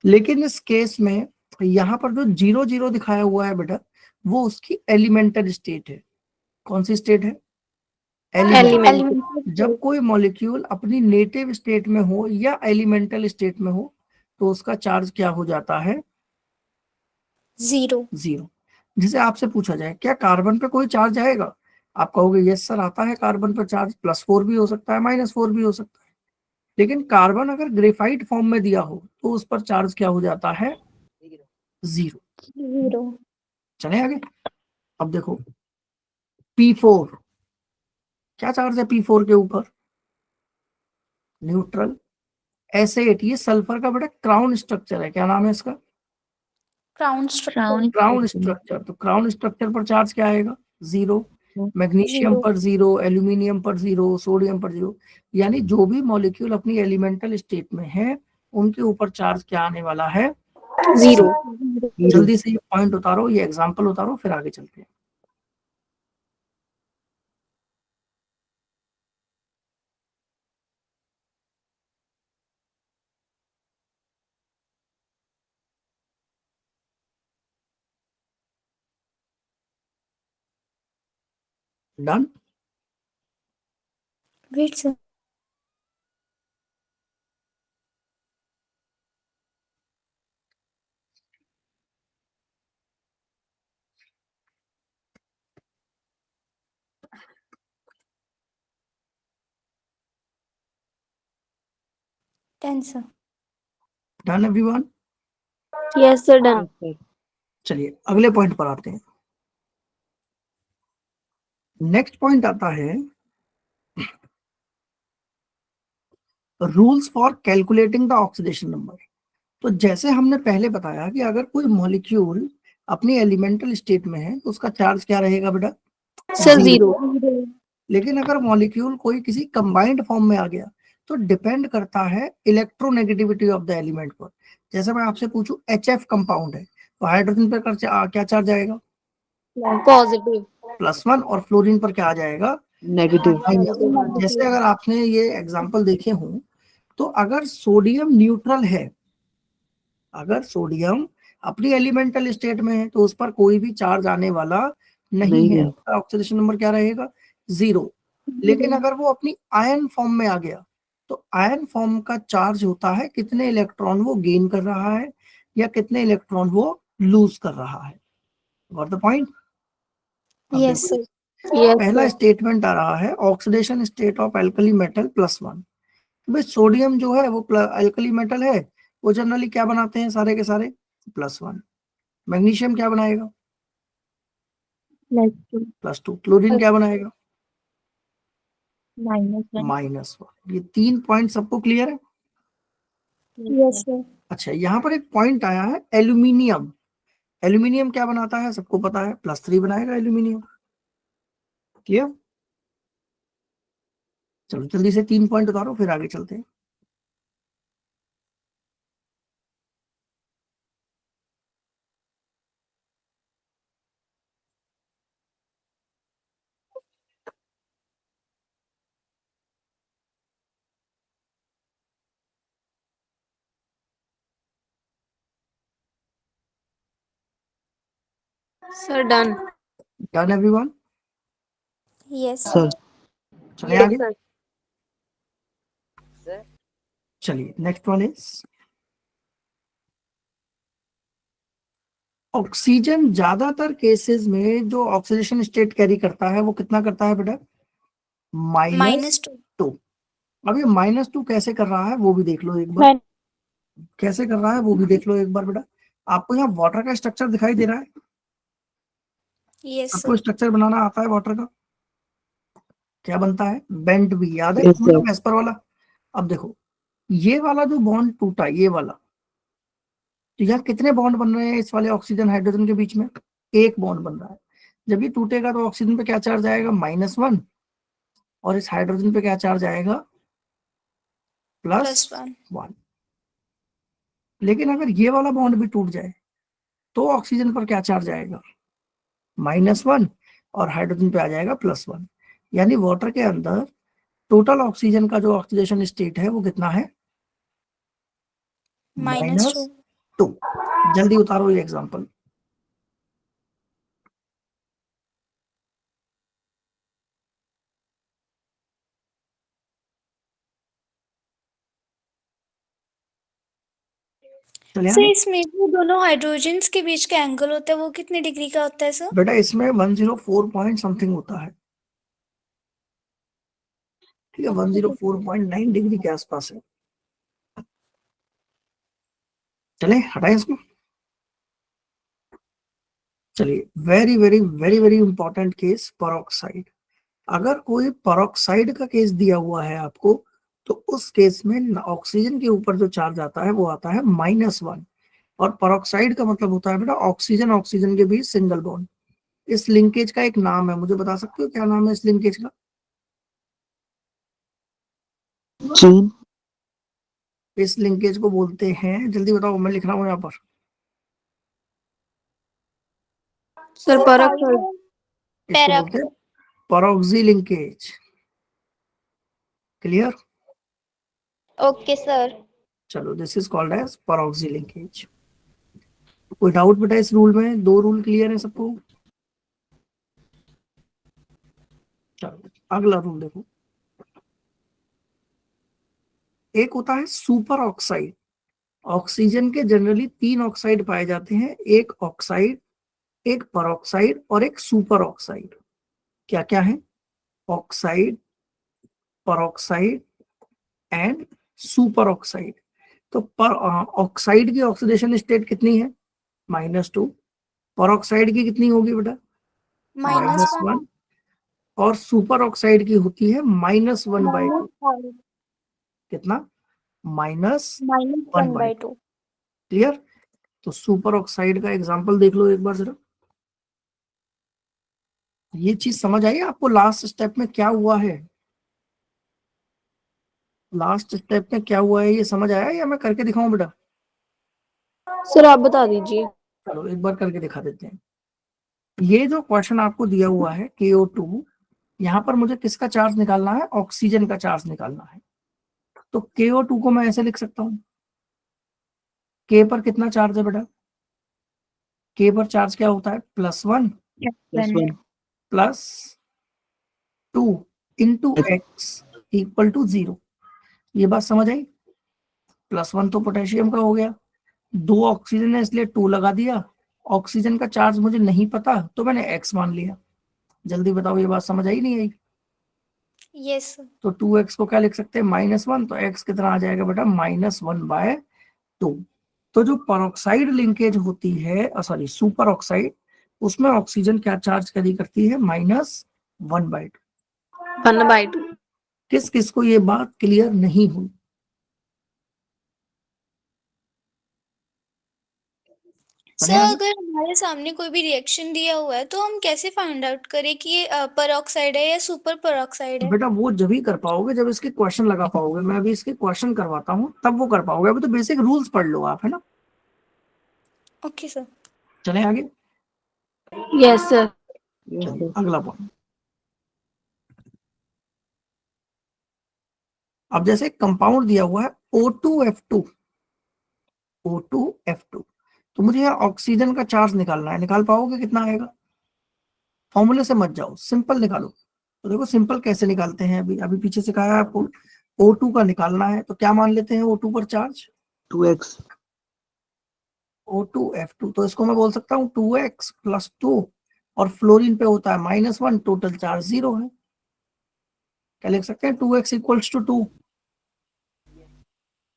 लेकिन इस केस में यहाँ पर जो 0 0 दिखाया हुआ है बेटा, वो उसकी एलिमेंटल स्टेट है। कौन सी स्टेट है? एलिमेंटल। जब कोई मॉलिक्यूल अपनी नेटिव स्टेट में हो या एलिमेंटल स्टेट में हो तो उसका चार्ज क्या हो जाता है? 0। 0। जिसे आपसे पूछा जाए क्या कार्बन पे कोई चार्ज आएगा, आप कहोगे यस सर आता है कार्बन पर चार्ज, +4 भी हो सकता है, -4 भी हो सकता है। लेकिन कार्बन अगर ग्रेफाइट फॉर्म में दिया हो तो उस पर चार्ज क्या हो जाता है? 0। 0। चले आगे। अब देखो P4, क्या चार्ज है P4 के ऊपर? न्यूट्रल। S8, ये सल्फर का बेटा क्राउन स्ट्रक्चर है, क्या नाम है इसका? Crown structure. Crown crown structure. Structure. तो क्राउन स्ट्रक्चर पर चार्ज क्या आएगा? 0। मैग्नीशियम 0। पर 0, एल्यूमिनियम पर 0, सोडियम पर 0। यानी जो भी मॉलिक्यूल अपनी एलिमेंटल स्टेट में है उनके ऊपर चार्ज क्या आने वाला है? 0। जल्दी से ये पॉइंट उतारो, ये एग्जांपल उतारो, फिर आगे चलते हैं। Done. Wait sir. Done sir. Done everyone? Yes sir, done. चलिए अगले पॉइंट पर आते हैं। नेक्स्ट पॉइंट आता है rules for calculating the oxidation number. तो जैसे हमने पहले बताया कि अगर कोई मॉलिक्यूल अपनी एलिमेंटल स्टेट में है तो उसका चार्ज क्या रहेगा बेटा? सर 0। 0। लेकिन अगर मॉलिक्यूल कोई किसी कंबाइंड फॉर्म में आ गया तो डिपेंड करता है इलेक्ट्रोनेगेटिविटी ऑफ द एलिमेंट पर। जैसे मैं आपसे पूछूं HF कंपाउंड है तो हाइड्रोजन पर क्या चार्ज आएगा? पॉजिटिव। +1। और फ्लोरीन पर क्या आ जाएगा? Negative. जैसे अगर आपने ये एग्जांपल देखे हों तो अगर सोडियम न्यूट्रल है, अगर सोडियम अपनी एलिमेंटल स्टेट में है तो उस पर कोई भी चार्ज आने वाला नहीं है, उसका ऑक्सीडेशन नंबर क्या रहेगा? 0। लेकिन अगर वो अपनी आयन फॉर्म में आ गया तो आयन फॉर्म का चार्ज होता है कितने इलेक्ट्रॉन वो गेन कर रहा है या कितने इलेक्ट्रॉन वो लूज कर रहा है। Got the point? Yes sir. Yes पहला सर। स्टेटमेंट आ रहा है oxidation state of alkali metal +1। भाई सोडियम जो है वो अल्कली मेटल है, वो जनरली क्या बनाते हैं सारे के सारे? +1। मैग्नीशियम क्या बनाएगा? +2. +2। क्लोरीन क्या बनाएगा? -1. -1। ये 3 पॉइंट सबको क्लियर है? Yes sir. अच्छा यहाँ पर एक पॉइंट आया है एल्यूमिनियम। एल्यूमिनियम क्या बनाता है सबको पता है, +3 बनाएगा एल्यूमिनियम। क्लियर? चलो जल्दी से 3 पॉइंट उतारो फिर आगे चलते हैं। Sir done. Done everyone? Yes Sir. चले आगे। सर। सर चलिए नेक्स्ट वन इज ऑक्सीजन। ज्यादातर केसेस में जो ऑक्सीडेशन स्टेट कैरी करता है वो कितना करता है बेटा? -2। -2। अब ये -2 कैसे कर रहा है वो भी देख लो एक बार। कैसे कर रहा है वो भी देख लो एक बार बेटा। आपको यहाँ वाटर का स्ट्रक्चर दिखाई दे रहा है? यस सबको सर। स्ट्रक्चर बनाना आता है वाटर का? क्या बनता है? बेंट भी याद है? Yes, sir. एस्पर वाला। अब देखो ये वाला जो बॉन्ड टूटा, ये वाला, तो यहाँ कितने बॉन्ड बन रहे हैं इस वाले ऑक्सीजन हाइड्रोजन के बीच में? एक बॉन्ड बन रहा है। जब ये टूटेगा तो ऑक्सीजन पे क्या चार्ज आएगा? -1। और इस हाइड्रोजन पे क्या चार्ज आएगा? +1। लेकिन अगर ये वाला बॉन्ड भी टूट जाए तो ऑक्सीजन पर क्या चार्ज आएगा? -1, और हाइड्रोजन पे आ जाएगा +1। यानी वाटर के अंदर टोटल ऑक्सीजन का जो ऑक्सीडेशन स्टेट है वो कितना है? -2। -2। जल्दी उतारो ये एग्जांपल। चलिए सर आगे। इसमें जो दोनों हाइड्रोजन्स के बीच का एंगल होता है वो कितने डिग्री का होता है सर? बेटा इसमें 104 पॉइंट समथिंग होता है, ठीक है, 104.9 डिग्री के आसपास है। चले हटाएं इसको। चलिए, very very very very important case, peroxide. अगर कोई परऑक्साइड का केस दिया हुआ है आपको, तो उस केस में ऑक्सीजन के ऊपर जो चार्ज आता है वो आता है -1। और परऑक्साइड का मतलब होता है बेटा ऑक्सीजन ऑक्सीजन के बीच सिंगल बॉन्ड। इस लिंकेज का एक नाम है, मुझे बता सकते हो क्या नाम है इस लिंकेज का? चेन। इस लिंकेज को बोलते हैं, जल्दी बताओ, मैं लिख रहा हूँ यहाँ पर। सर परख इसको बोलते हैं peroxy linkage. Clear? Okay sir. चलो, this is called as peroxy linkage. कोई डाउट बेटा इस रूल में? 2 रूल क्लियर है सबको? चलो अगला रूल देखो। एक होता है सुपर ऑक्साइड। ऑक्सीजन के जनरली 3 ऑक्साइड पाए जाते हैं, एक ऑक्साइड, एक परऑक्साइड और एक सुपर ऑक्साइड। क्या क्या है? Oxide, peroxide and super oxide. तो पर ऑक्साइड की ऑक्सीडेशन स्टेट कितनी है? -2। परऑक्साइड की कितनी होगी बेटा? -1। -1। और सुपर ऑक्साइड की होती है -1/2। कितना? -1/2। -1/2। क्लियर? तो सुपर ऑक्साइड का एग्जांपल देख लो एक बार जरा। ये चीज समझ आई आपको? लास्ट स्टेप में क्या हुआ है? लास्ट स्टेप में क्या हुआ है ये समझ आया, या मैं करके दिखाऊं बेटा? सर आप बता दीजिए। चलो एक बार करके दिखा देते हैं। ये जो क्वेश्चन आपको दिया हुआ है KO2, यहाँ पर मुझे किसका चार्ज निकालना है? ऑक्सीजन का चार्ज निकालना है। तो KO2 को मैं ऐसे लिख सकता हूँ, K पर कितना चार्ज है बेटा? K पर चार्ज क्या होता है? +1 +1 +2 इंटू x इक्वल टू 0। ये बात समझ आई? +1 तो पोटेशियम का हो गया, 2 ऑक्सीजन है इसलिए 2 लगा दिया। ऑक्सीजन का चार्ज मुझे नहीं पता तो मैंने x मान लिया। जल्दी बताओ ये बात समझ आई नहीं आई? यस। तो 2x को क्या लिख सकते हैं? -1। तो x कितना आ जाएगा बेटा? -1/2। तो जो परऑक्साइड लिंकेज होती है, सॉरी सुपर ऑक्साइड, उसमें ऑक्सीजन क्या चार्ज कैरी करती है? -1/2। 1/2। किस किस को ये बात क्लियर नहीं हुई? सर अगर हमारे सामने कोई भी रिएक्शन दिया हुआ है तो हम कैसे फाइंड आउट करें कि ये परऑक्साइड है या सुपर परऑक्साइड है? बेटा वो जब ही कर पाओगे जब इसके क्वेश्चन लगा पाओगे। मैं अभी इसके क्वेश्चन करवाता हूँ तब वो कर पाओगे। अभी तो बेसिक रूल्स पढ़ लो आप, है ना? Okay sir. चले आगे। Yes sir. चलिए अगला पॉइंट। अब जैसे कंपाउंड दिया हुआ है O2F2, O2F2, तो मुझे यहाँ ऑक्सीजन का चार्ज निकालना है। निकाल पाओगे? कितना आएगा? फॉर्मूले से मत जाओ, सिंपल निकालो। तो देखो सिंपल कैसे निकालते हैं, अभी अभी पीछे से कहा है आपको। O2 का निकालना है तो क्या मान लेते हैं O2 पर चार्ज? 2x O2F2, तो इसको मैं बोल सकता हूँ 2x + 2, और फ्लोरीन पे होता है -1, टोटल चार्ज 0 है। क्या लिख सकते हैं? 2x = 2।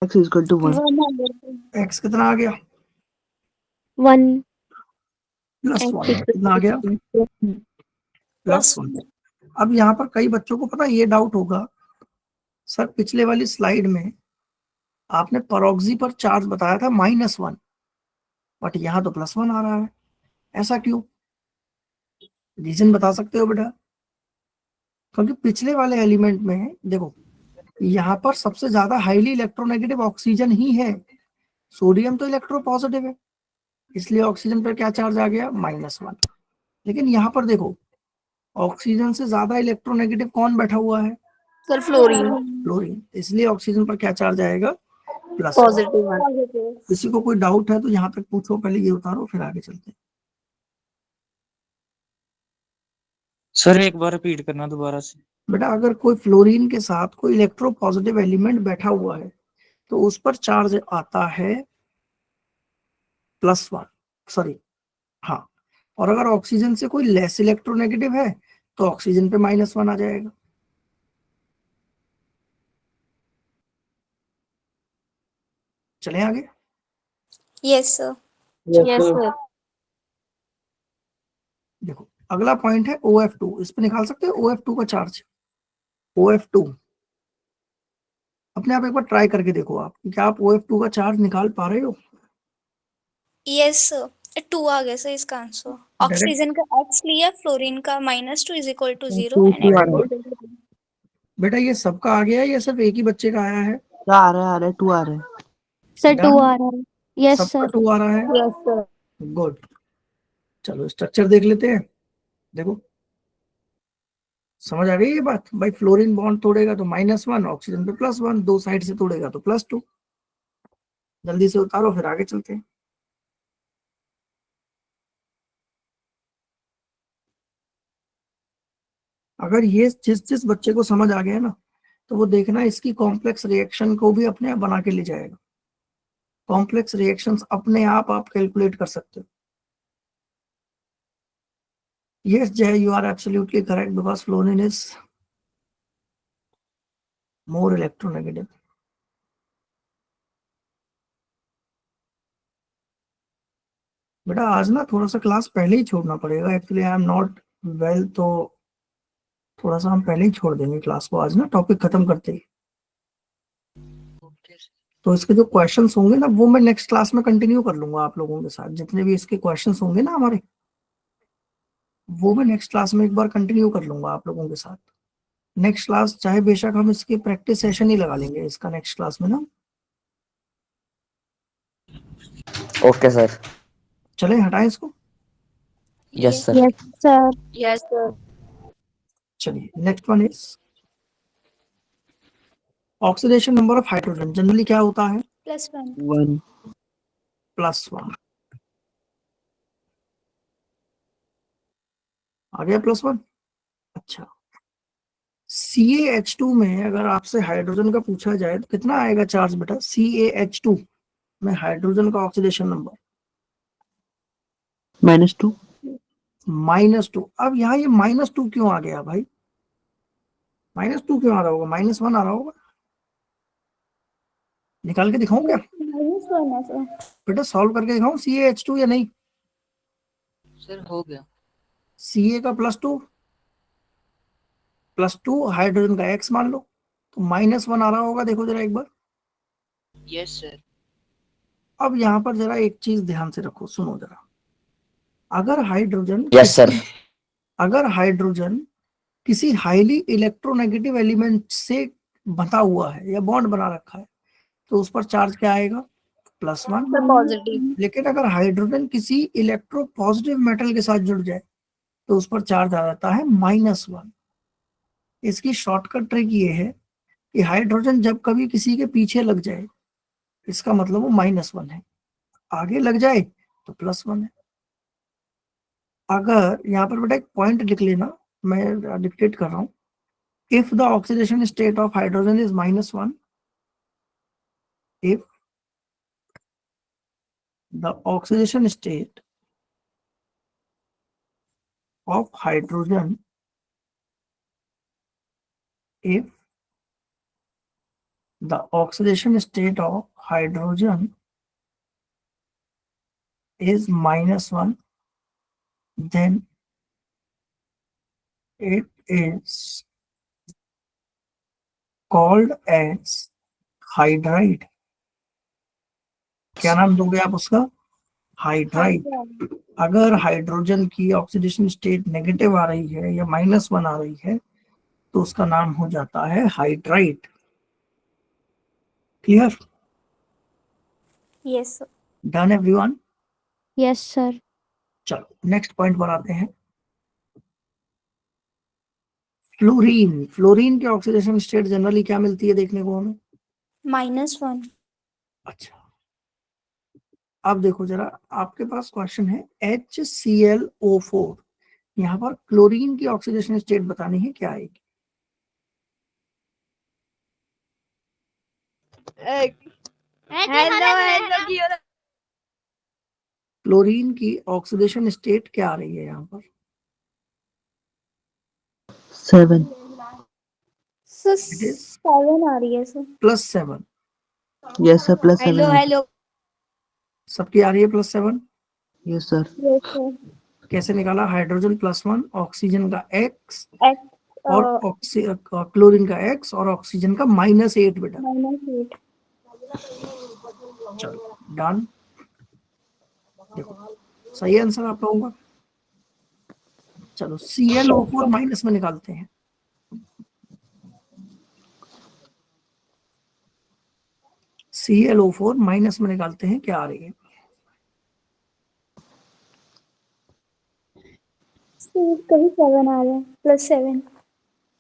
x = 1 x कितना आ गया? 1 +1 कितना आ गया? +1। अब यहाँ पर कई बच्चों को पता ये डाउट होगा, सर पिछले वाली स्लाइड में आपने परऑक्सी पर चार्ज बताया था -1, बट यहाँ तो +1 आ रहा है, ऐसा क्यों? रीजन बता सकते हो बेटा? क्योंकि पिछले वाले एलिमेंट में देखो, यहाँ पर सबसे ज्यादा हाईली इलेक्ट्रोनेगेटिव ऑक्सीजन ही है, सोडियम तो इलेक्ट्रोपॉजिटिव है, इसलिए ऑक्सीजन पर क्या चार्ज आ गया, -1। लेकिन यहाँ पर देखो, ऑक्सीजन से ज्यादा इलेक्ट्रोनेगेटिव कौन बैठा हुआ है, सर फ्लोरीन फ्लोरीन, इसलिए ऑक्सीजन पर क्या चार्ज आएगा, +1। Positive one. पॉजिटिव। किसी को कोई डाउट है तो यहाँ तक पूछो, पहले ये उतारो फिर आगे चलते हैं। सर एक बार रिपीट करना दोबारा से। बेटा अगर कोई फ्लोरीन के साथ कोई इलेक्ट्रोपॉजिटिव एलिमेंट बैठा हुआ है तो उस पर चार्ज आता है +1, सॉरी हाँ, और अगर ऑक्सीजन से कोई लेस इलेक्ट्रोनेगेटिव है तो ऑक्सीजन पे -1 आ जाएगा। चलें आगे। Yes sir. Yes sir. देखो अगला पॉइंट है OF2, इस पे निकाल सकते हैं OF2 का चार्ज। OF2 अपने आप एक बार ट्राई करके देखो आप, क्या आप OF2 का चार्ज निकाल पा रहे हो। यस सर, 2 आ गया सर इसका आंसर। ऑक्सीजन का X लिया, फ्लोरीन का -2 = 0 एंड बेटा ये सबका आ गया है या सिर्फ एक ही बच्चे का आया है, आ रहा है 2 आ रहा है। Sir Done? 2 आ रहा है। यस सबका सर। 2 आ रहा है, यस सर। गुड। चलो स्ट्रक्चर देख लेते हैं। देखो समझ आ गई ये बात, भाई फ्लोरीन बॉन्ड तोड़ेगा तो -1, ऑक्सीजन पे +1, दो साइड से तोड़ेगा तो +2। जल्दी से उतारो फिर आगे चलते हैं। अगर ये जिस बच्चे को समझ आ गया ना तो वो देखना इसकी कॉम्प्लेक्स रिएक्शन को भी अपने आप बना के ले जाएगा। कॉम्प्लेक्स रिएक्शंस अपने आप कैलकुलेट कर सकते हो। Yes, Jay, you are absolutely correct because fluorine is more electronegative. बेटा आज ना थोड़ा सा क्लास पहले ही छोड़ना पड़ेगा, actually I am not well, तो थोड़ा सा हम पहले ही छोड़ देंगे क्लास को आज ना, टॉपिक खत्म करते ही। तो इसके जो क्वेश्चंस होंगे ना वो मैं नेक्स्ट क्लास में कंटिन्यू कर लूंगा आप लोगों के साथ, जितने भी इसके क्वेश्चंस होंगे ना हमारे, वो मैं नेक्स्ट क्लास में एक बार कंटिन्यू कर लूंगा आप लोगों के साथ। नेक्स्ट क्लास चाहे बेशक हम इसके प्रैक्टिस सेशन ही लगा लेंगे इसका नेक्स्ट क्लास में ना। Okay sir. चले हटाएं इसको। Yes sir. Yes sir. Yes sir. चलिए next one is oxidation number of hydrogen. Generally क्या होता है, +1। 1 +1। आ गया +1। अच्छा, CaH2 में अगर आपसे हाइड्रोजन का पूछा जाए तो कितना आएगा चार्ज बेटा, CaH2 में हाइड्रोजन का ऑक्सीडेशन नंबर -2। -2। अब यहाँ ये -2 क्यों आ गया भाई, -2 क्यों आ रहा होगा, -1 आ रहा होगा, निकाल के दिखाऊं क्या -1 है सर। बेटा, सॉल्व करके दिखाऊं CaH2 या नहीं। सर हो गया। Ca का +2 हाइड्रोजन का X मान लो, तो -1 आ रहा होगा, देखो जरा एक बार। Yes sir. अब यहाँ पर जरा एक चीज ध्यान से रखो, सुनो जरा। अगर हाइड्रोजन यस सर। अगर हाइड्रोजन किसी हाईली इलेक्ट्रोनेगेटिव एलिमेंट से बंधा हुआ है या बॉन्ड बना रखा है तो उस पर चार्ज क्या आएगा, +1। पॉजिटिव। लेकिन अगर हाइड्रोजन किसी इलेक्ट्रो पॉजिटिव मेटल के साथ जुड़ जाए तो उस पर चार्ज आ जाता है -1। इसकी शॉर्टकट ट्रिक ये है कि हाइड्रोजन जब कभी किसी के पीछे लग जाए इसका मतलब वो -1 है, आगे लग जाए तो +1 है। अगर यहाँ पर बेटा एक पॉइंट लिख लेना, मैं डिक्टेट कर रहा हूँ। If the oxidation state of hydrogen is -1, if the oxidation state of hydrogen, if the oxidation state of hydrogen is -1, then it is called as hydride। क्या नाम दोगे आप उसका, हाइड्राइड। अगर हाइड्रोजन की ऑक्सीडेशन स्टेट नेगेटिव आ रही है या -1 आ रही है तो उसका नाम हो जाता है hydride. Clear. Yes sir. Done everyone? Yes sir. चलो नेक्स्ट पॉइंट पर आते हैं। फ्लोरीन, फ्लोरीन के ऑक्सीडेशन स्टेट जनरली क्या मिलती है देखने को हमें? -1। अच्छा, अब देखो जरा, आपके पास क्वेश्चन है HClO4, यहाँ पर क्लोरीन की ऑक्सीडेशन स्टेट बतानी है, क्या आएगी? क्लोरीन की ऑक्सीडेशन स्टेट क्या आ रही है यहाँ पर? 7. सर It is 7 आ रही है सर। +7। Yes sir. +7. सबकी आ रही है +7? Yes sir. Yes sir. कैसे निकाला? हाइड्रोजन +1, ऑक्सीजन का X X और क्लोरीन का X और ऑक्सीजन का -8 बेटा। -8। चलो डन। देखो सही आंसर आप लोगों का। चलो ClO4 माइनस में निकालते हैं। ClO4 माइनस में निकालते हैं, क्या आ रही है? सर कहीं 7 आ रहा है, +7।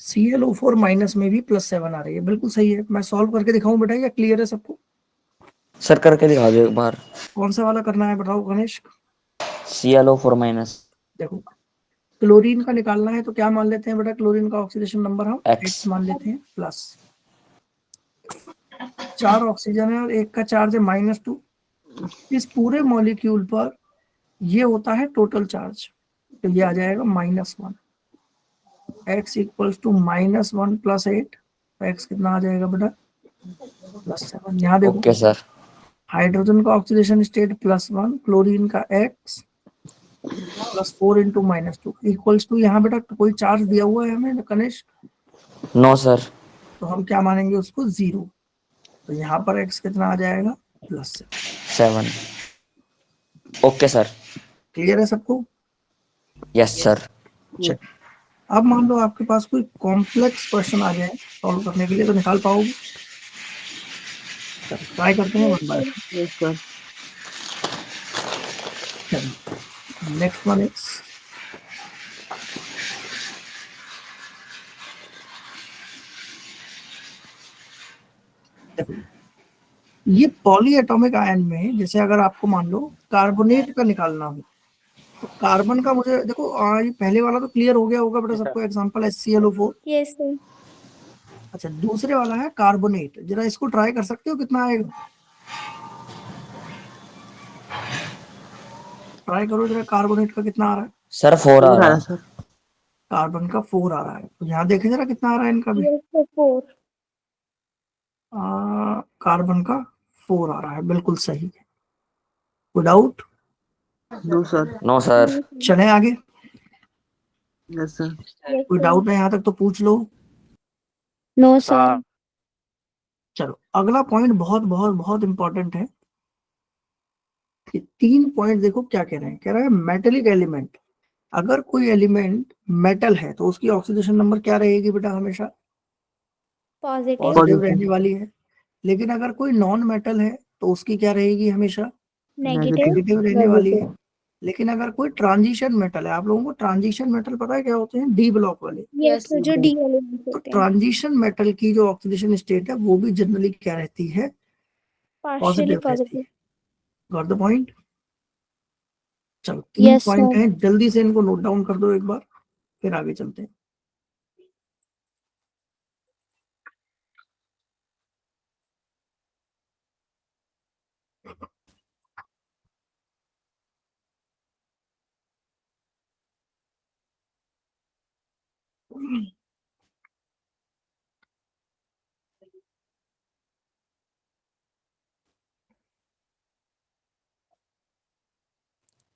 ClO4 माइनस में भी +7 आ रही है, बिल्कुल सही है। मैं सॉल्व करके दिखाऊं बेटा या क्लियर है सबको? सर करके दिखा दो एक बार। कौन सा वाला करना है बताओ गणेश? ClO4-। देखो क्लोरीन का निकालना है तो क्या मान लेते हैं बेटा? क्लोरीन का ऑक्सीडेशन नंबर हम X। X मान लेते हैं, प्लस 4 ऑक्सीजन है और एक का चार्ज है -2। इस पूरे मॉलिक्यूल पर ये होता है टोटल चार्ज, तो ये आ जाएगा -1। X इक्वल्स टू -1 + 8, X कितना आ जाएगा बेटा? +7। यहाँ देखो ओके सर। हाइड्रोजन का ऑक्सीडेशन स्टेट +1, क्लोरीन का X +4 × -2 इक्वल्स टू, यहाँ बेटा कोई चार्ज दिया हुआ है हमें कनिष्क? No sir. तो हम क्या मानेंगे उसको? 0। तो यहाँ पर X कितना आ जाएगा? +7। 7। Okay sir. क्लियर है सबको? Yes sir. चलिए अब मान लो आपके पास कोई कॉम्प्लेक्स क्वेश्चन आ जाए सॉल्व करने के लिए, तो निकाल पाओगे? ट्राई करते हैं 1 बाय 1। Yes sir. चलिए नेक्स्ट वन इज ये पॉलीएटॉमिक आयन में, जैसे अगर आपको मान लो कार्बोनेट का निकालना हो, तो कार्बन का मुझे देखो, ये पहले वाला तो क्लियर हो गया होगा बेटा सबको, एग्जांपल HClO4। Yes sir. अच्छा दूसरे वाला है कार्बोनेट, जरा इसको ट्राई कर सकते हो कितना आएगा? ट्राई करो जरा, कार्बोनेट का कितना आ रहा है? सर 4 आ रहा है। सर. कार्बन का 4 आ रहा है, तो यहाँ देखें जरा कितना आ रहा है इनका भी। Yes sir 4। कार्बन का 4 आ रहा है, बिल्कुल सही है। कोई doubt? No sir. No sir. चलें आगे। Yes sir. कोई डाउट है यहाँ तक तो पूछ लो। No sir. चलो अगला पॉइंट बहुत बहुत बहुत इंपॉर्टेंट है। 3 पॉइंट देखो क्या कह रहे हैं। कह रहा है मेटेलिक एलिमेंट, अगर कोई एलिमेंट मेटल है तो उसकी ऑक्सीडेशन नंबर क्या रहेगी बेटा? हमेशा पॉजिटिव। पॉजिटिव रहने वाली है। लेकिन अगर कोई नॉन मेटल है तो उसकी क्या रहेगी? हमेशा नेगेटिव। नेगेटिव रहने वाली है। लेकिन अगर कोई ट्रांजिशन मेटल है, आप लोगों को ट्रांजिशन मेटल पता है क्या होते हैं? डी ब्लॉक वाले। यस सर, जो डी एलिमेंट तो होते हैं। ट्रांजिशन मेटल की जो ऑक्सीडेशन स्टेट है वो भी जनरली क्या रहती है? पार्शियली पॉजिटिव रहती है। पॉजिटिव। Got the point? चलो 3 Yes, पॉइंट sir. हैं, जल्दी से इनको नोट डाउन कर दो एक बार, फिर आगे चलते हैं।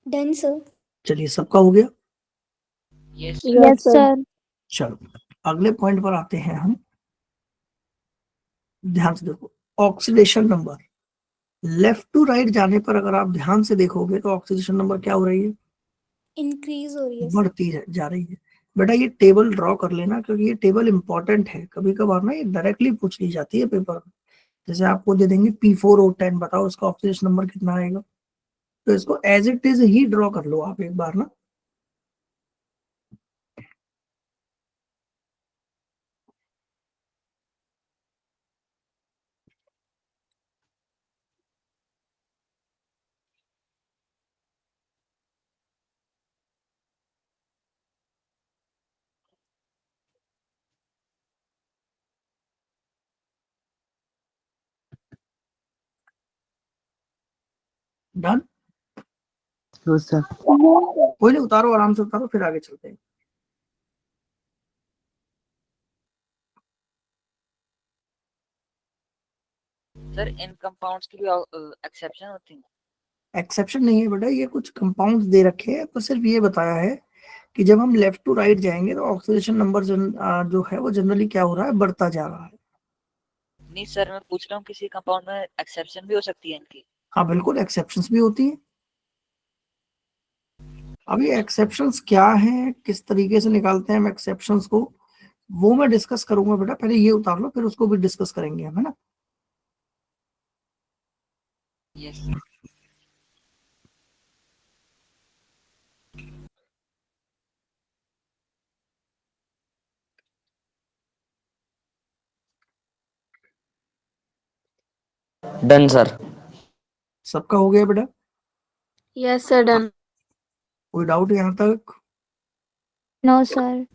Done sir. चलिए सबका हो गया। Yes, sir. चलो अगले पॉइंट पर आते हैं हम। ध्यान से देखो, oxidation number left to right जाने पर अगर आप ध्यान से देखोगे तो ऑक्सीडेशन नंबर क्या हो रही है? इंक्रीज हो रही है सर। बढ़ती जा रही है। बेटा ये टेबल ड्रॉ कर लेना, क्योंकि ये टेबल इंपॉर्टेंट है। कभी कभार ना ये डायरेक्टली पूछ ली जाती है पेपर में, जैसे आपको दे देंगे P4O10, बताओ उसका ऑक्सीडेशन नंबर कितना आएगा। तो इसको एज इट इज ही ड्रॉ कर लो आप एक बार ना। डन। No sir. कोई नहीं, उतारो आराम से उतारो, फिर आगे चलते हैं। सर इन कंपाउंड्स की भी एक्सेप्शन होती है? एक्सेप्शन नहीं है बेटा, ये कुछ कंपाउंड्स दे रखे हैं, तो सिर्फ ये बताया है कि जब हम लेफ्ट टू राइट जाएंगे तो ऑक्सीडेशन नंबर जो है वो जनरली क्या हो रहा है, बढ़ता जा रहा है। नहीं सर, मैं पूछ रहा हूँ किसी कंपाउंड में एक्सेप्शन भी हो सकती है इनकी? हाँ बिल्कुल, एक्सेप्शंस भी होती है। अभी एक्सेप्शंस क्या हैं, किस तरीके से निकालते हैं हम एक्सेप्शंस को, वो मैं डिस्कस करूंगा बेटा, पहले ये उतार लो, फिर उसको भी डिस्कस करेंगे हम, है ना। यस। Done sir. सबका हो गया बेटा? Yes sir, done. कोई डाउट यहाँ तक? No sir.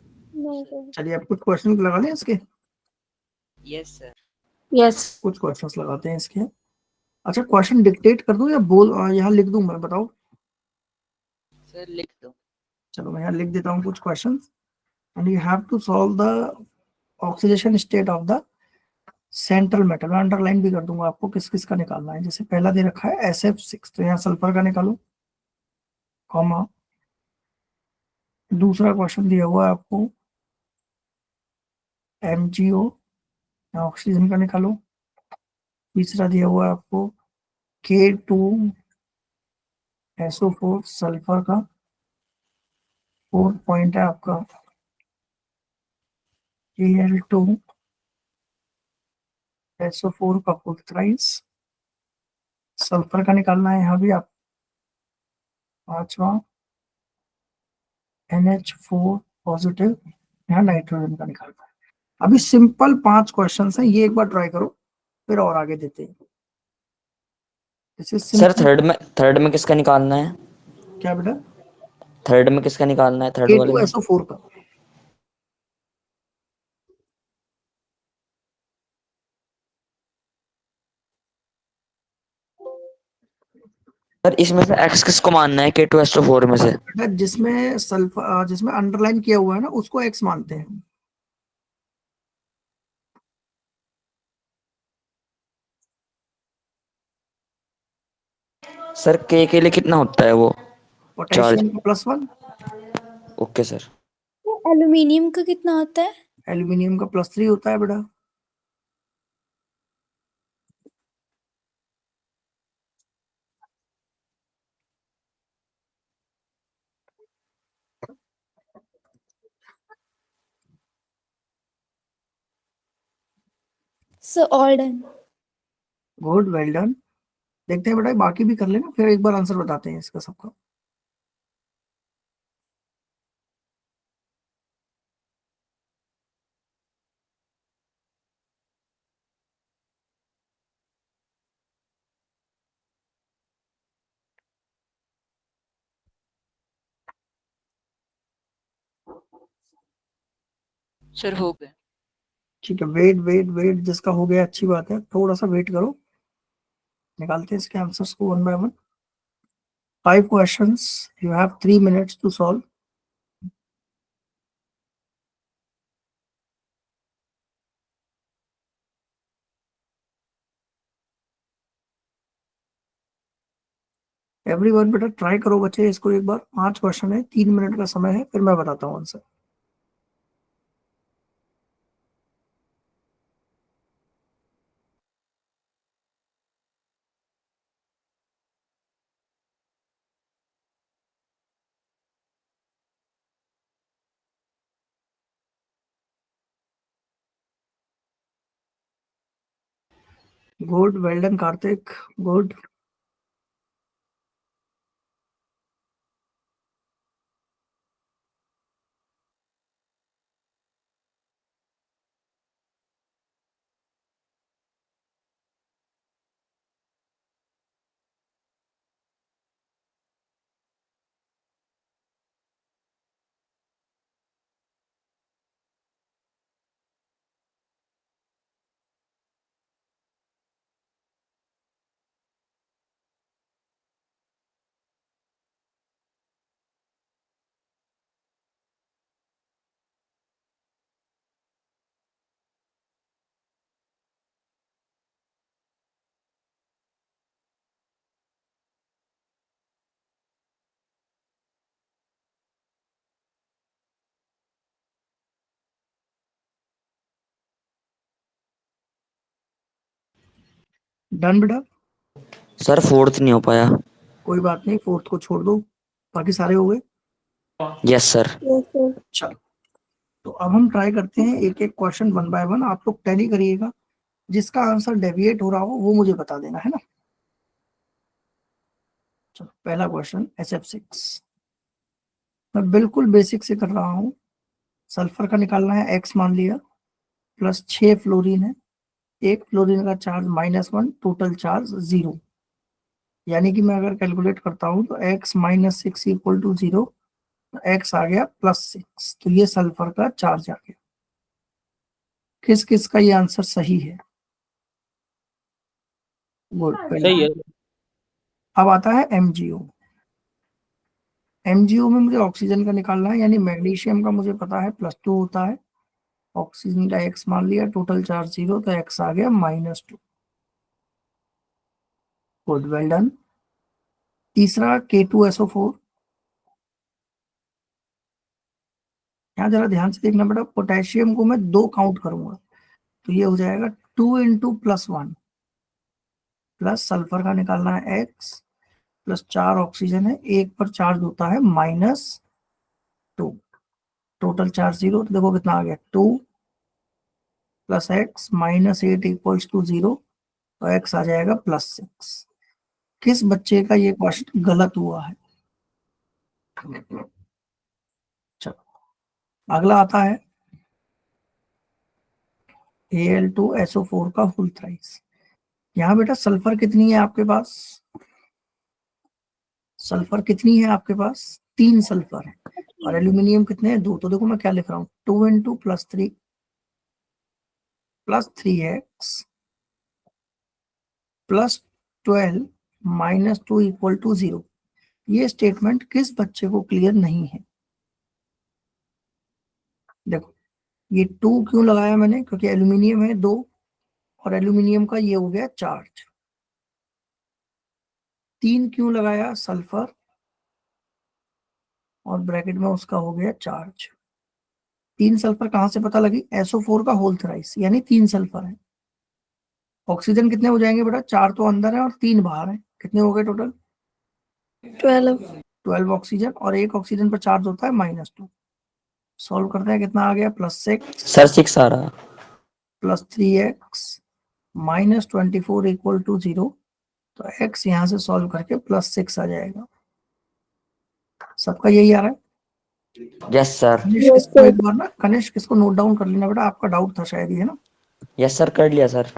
चलिए अब कुछ क्वेश्चन लगा लें इसके। Yes sir. यस। कुछ क्वेश्चंस लगाते हैं इसके। अच्छा, क्वेश्चन डिक्टेट कर दूं या बोल यहाँ लिख दूं मैं, बताओ। सर लिख दो। चलो मैं यहाँ लिख देता हूँ कुछ questions. And you have to solve the oxidation state of the central metal. मैं अंडरलाइन भी कर दूंगा आपको किस किस का निकालना है। जैसे पहला दे रखा है SF6, तो यहाँ सल्फर का निकालो, कॉमा। दूसरा क्वेश्चन दिया हुआ है आपको MgO, ऑक्सीजन का निकालो। तीसरा दिया हुआ है आपको K2SO4 सल्फर का। फोर्थ पॉइंट है आपका Al2SO4 का फुल थ्राइस। सल्फर का निकालना है यहाँ भी आप। पांचवा NH4 पॉजिटिव, यहाँ नाइट्रोजन का निकालना है। अभी सिंपल 5 क्वेश्चंस हैं, ये एक बार ट्राई करो, फिर और आगे देते हैं। Sir simple. थर्ड में किसका निकालना है? क्या बेटा? थर्ड में किसका निकालना है, थर्ड वाले में? K2SO4 का। सर इसमें से एक्स किसको मानना है K2SO4 में से? बेटा जिसमें सल्फर, जिसमें अंडरलाइन किया हुआ है ना, उसको एक्स मानते हैं। सर के लिए कितना होता है वो चार्ज? पोटेशियम का +1। Okay sir. एल्यूमिनियम का कितना होता है? एल्यूमिनियम का +3 होता है बेटा। Sir all done. Good, well done. देखते हैं बेटा, बाकी भी कर लेना, फिर एक बार आंसर बताते हैं इसका सबका। सर हो गए। ठीक है, वेट वेट वेट, जिसका हो गया अच्छी बात है, थोड़ा सा वेट करो, निकालते हैं इसके आंसर्स को one by one. 5 questions, you have 3 minutes to solve. Everyone बेटा ट्राई करो बच्चे इसको एक बार। 5 क्वेश्चन है, 3 मिनट का समय है, फिर मैं बताता हूँ answer. Good, well done Kartik, good. Done बेटा, सर फोर्थ नहीं हो पाया। कोई बात नहीं, फोर्थ को छोड़ दो, बाकी सारे हो गए। Yes sir. चलो, तो अब हम ट्राई करते हैं एक एक क्वेश्चन वन बाय वन। आप लोग टैली करिएगा, जिसका आंसर डेविएट हो रहा हो वो मुझे बता देना, है ना। चलो, पहला क्वेश्चन SF6, मैं बिल्कुल बेसिक से कर रहा हूँ। सल्फर का निकालना है, X मान लिया, प्लस 6 फ्लोरीन है, एक फ्लोरीन का चार्ज -1, टोटल चार्ज 0। यानी कि मैं अगर कैलकुलेट करता हूँ तो X - 6 इक्वल टू 0, तो X आ गया +6, तो ये सल्फर का चार्ज आ गया। किस किस का ये आंसर सही है? गुड, सही है। अब आता है MgO। MgO में मुझे ऑक्सीजन का निकालना है, यानी मैग्नीशियम का मुझे पता है +2 होता है, ऑक्सीजन का X मान लिया, टोटल चार्ज 0, तो X आ गया -2। Good, well done. तीसरा K2SO4, यहाँ जरा ध्यान से देखना बेटा, पोटेशियम को मैं 2 काउंट करूंगा, तो ये हो जाएगा 2 इंटू +1, प्लस सल्फर का निकालना है X, प्लस 4 ऑक्सीजन है, एक पर चार्ज होता है -2, टोटल चार्ज 0, तो देखो कितना आ गया, 2 प्लस X -8 इक्वल्स टू 0, तो X आ जाएगा +6। किस बच्चे का ये क्वेश्चन गलत हुआ है? चलो, अगला आता है Al2SO4 का होल थ्राइस। यहाँ बेटा सल्फर कितनी है आपके पास? सल्फर कितनी है आपके पास? 3 सल्फर है, और एल्यूमिनियम कितने हैं? 2। तो देखो मैं क्या लिख रहा हूँ, 2 into +3 plus 3x plus 12 -2 equal to 0। ये स्टेटमेंट किस बच्चे को क्लियर नहीं है? देखो, ये 2 क्यों लगाया मैंने? क्योंकि एल्यूमिनियम है 2, और एल्यूमिनियम का ये हो गया चार्ज। 3 क्यों लगाया? सल्फर, और ब्रैकेट में उसका हो गया चार्ज। 3 सल्फर कहां से पता लगी? SO4 का होल थ्राइस, यानी 3 सल्फर है। ऑक्सीजन कितने हो जाएंगे बेटा? 4 तो अंदर है और 3 बाहर है, कितने हो गए टोटल? 12 ऑक्सीजन, और एक ऑक्सीजन पर चार्ज होता है -2। सॉल्व करते हैं, कितना आ गया? +6 सर 6 आ रहा। प्लस 3x -24 इक्वल टू 0, तो x यहाँ से सॉल्व करके +6 आ जाएगा। सबका यही आ रहा है? Yes sir. कनिष्क इसको एक बार ना, कनिष्क इसको नोट डाउन कर लेना बेटा, आपका डाउट था शायद ये ना। यस सर कर लिया सर।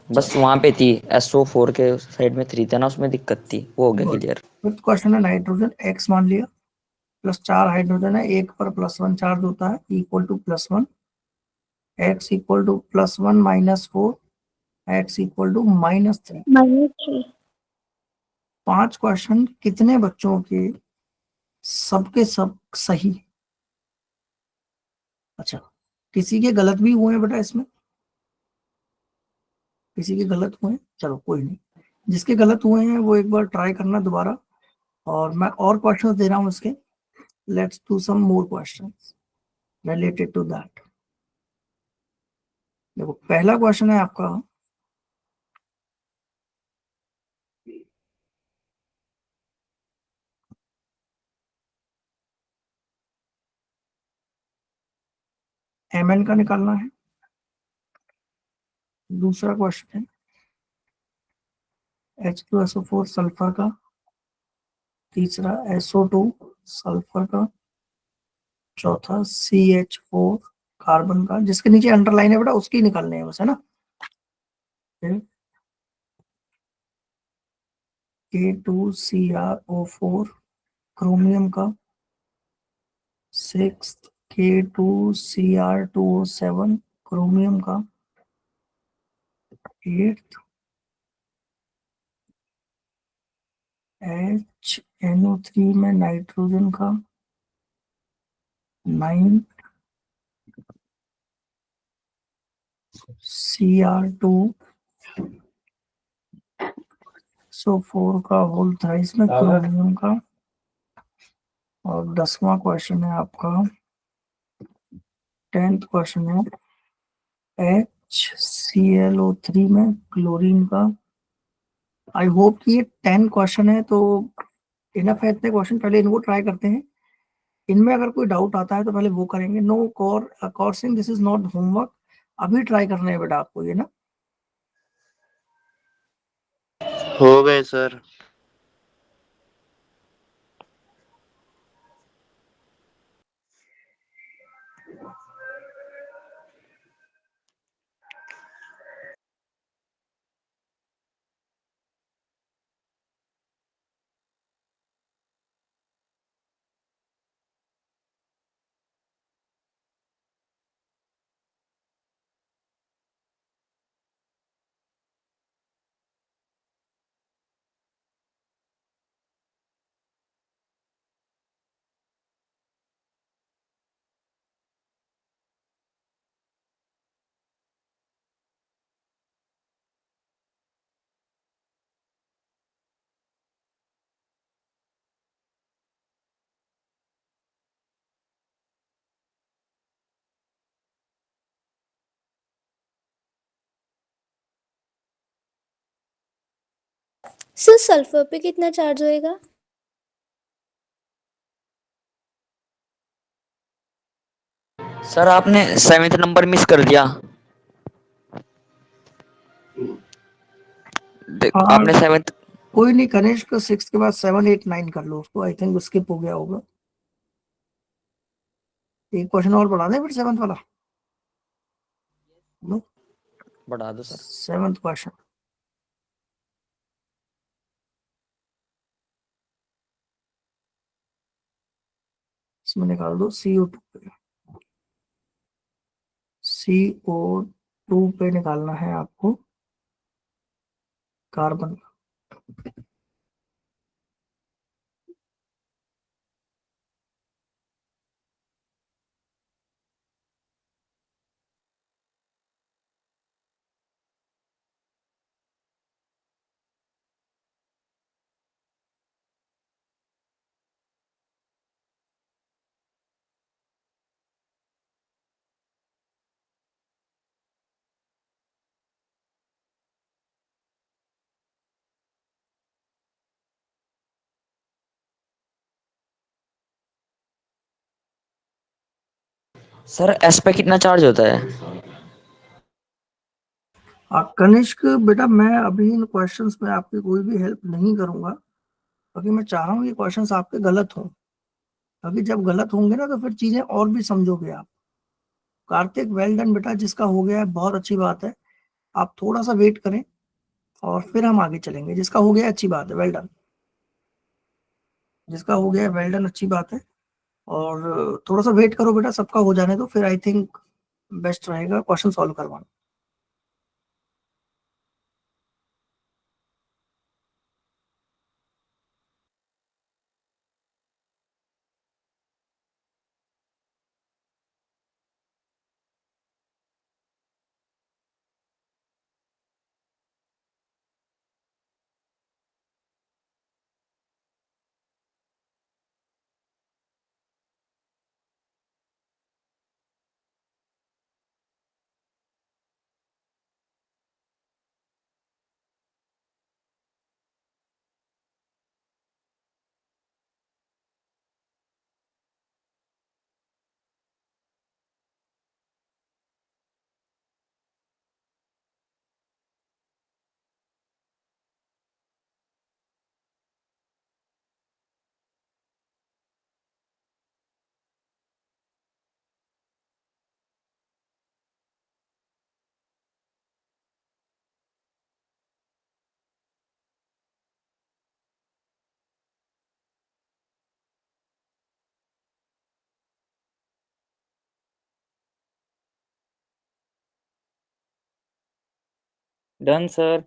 बस वहां पे थी SO4 के साइड में 3 था ना, उसमें दिक्कत थी, वो हो गया क्लियर। फिफ्थ क्वेश्चन है, नाइट्रोजन X मान लिया, प्लस 4 हाइड्रोजन है, एक पर +1 चार्ज होता है, equal to +1, X equal to +1 -4, X equal to -3। 5 question कितने बच्चों के सबके सब सही? अच्छा, किसी के गलत भी हुए हैं बेटा इसमें? किसी के गलत हुए हैं? चलो कोई नहीं, जिसके गलत हुए हैं वो एक बार ट्राई करना दोबारा, और मैं और क्वेश्चंस दे रहा हूं इसके। Let's do some more questions related to that. देखो, पहला क्वेश्चन है आपका, Mn का निकालना है। दूसरा क्वेश्चन है H2SO4 सल्फर का, तीसरा SO2 सल्फर का, चौथा CH4 कार्बन का, जिसके नीचे अंडरलाइन है बेटा उसकी निकालने है बस, है ना। फिर K2CrO4 क्रोमियम का, सिक्स K2Cr2O7 क्रोमियम का, एट HNO3 में नाइट्रोजन का, 9 Cr2SO4 का होल थ्राइस में क्रोमियम का। और 10वां क्वेश्चन है आपका, 10th क्वेश्चन है HClO3 में क्लोरीन का। आई होप कि ये 10 क्वेश्चन है तो इनफ है इतने क्वेश्चन, पहले इनको ट्राई करते हैं। इनमें अगर कोई डाउट आता है तो पहले वो करेंगे। No coursing, this is not homework, अभी ट्राई करना है बेटा आपको ये ना। हो गए सर। सर सल्फर पे कितना चार्ज होएगा? सर आपने 7th नंबर मिस कर दिया। हाँ आपने 7th। कोई नहीं, कनिष्क 6 के बाद 7 8 9 कर लो उसको, आई थिंक स्किप हो गया होगा। एक क्वेश्चन और बढ़ा दें फिर 7th वाला। नो, बढ़ा दो सर। 7th क्वेश्चन, इसमें निकाल दो CO2 पे, CO2 पे निकालना है आपको कार्बन। सर एस पे कितना चार्ज होता है? कनिष्क बेटा मैं अभी इन क्वेश्चंस में आपकी कोई भी हेल्प नहीं करूंगा, क्योंकि मैं चाह रहा हूँ ये क्वेश्चंस आपके गलत हों, क्योंकि जब गलत होंगे ना तो फिर चीजें और भी समझोगे आप। कार्तिक वेल डन बेटा, जिसका हो गया है बहुत अच्छी बात है। आप थोड़ा सा वेट करें और फिर हम आगे चलेंगे। जिसका हो गया अच्छी बात है, वेल डन। जिसका हो गया है वेल डन, अच्छी बात है। और थोड़ा सा वेट करो बेटा, सबका हो जाने दो, फिर आई थिंक बेस्ट रहेगा क्वेश्चन सॉल्व करवाना। Done sir.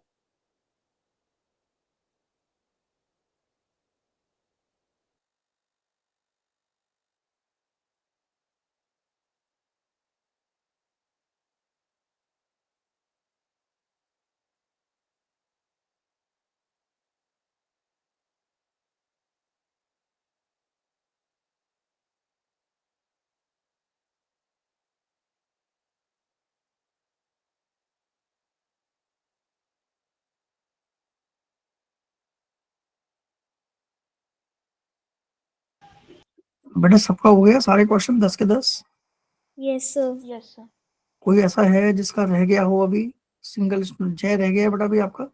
बेटा सबका हो गया, सारे क्वेश्चन 10 के 10? Yes sir. कोई ऐसा है जिसका रह गया हो अभी? सिंगल जय रह गया है बेटा अभी आपका?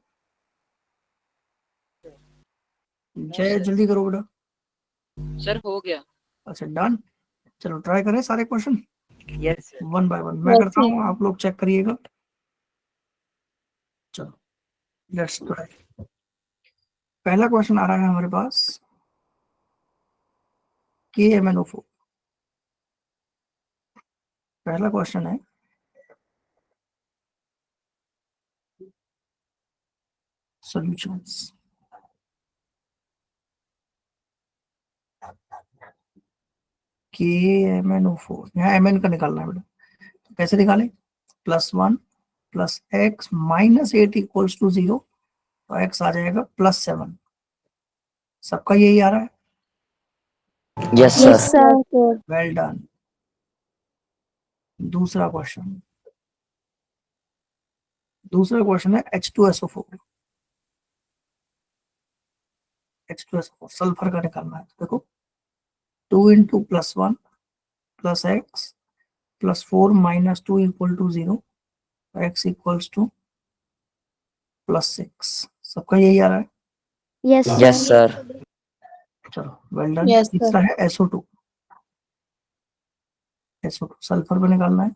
जय सर। जल्दी करो बेटा। सर हो गया। अच्छा डन। चलो ट्राई करें सारे question yes sir. One by one. मैं करता हूँ, आप लोग चेक करिएगा। चलो लेट्स ट्राई। पहला क्वेश्चन आ रहा है हमारे पास KMnO4। पहला क्वेश्चन है सॉल्यूशंस। KMnO4, यहाँ Mn का निकालना है बेटा। तो कैसे निकालें? +1 plus x minus 8 equals to 0, तो एक्स आ जाएगा +7। सबका यही आ रहा है? Yes sir. Well done. दूसरा क्वेश्चन है H2SO4। H2SO4 सल्फर का निकालना है। देखो 2 into +1 plus x plus 4 minus 2 equal to 0, x equals to +6। सबका यही आ रहा है? Yes sir. चलो वेल डन। तीसरा है SO2। SO2 सल्फर को निकालना है,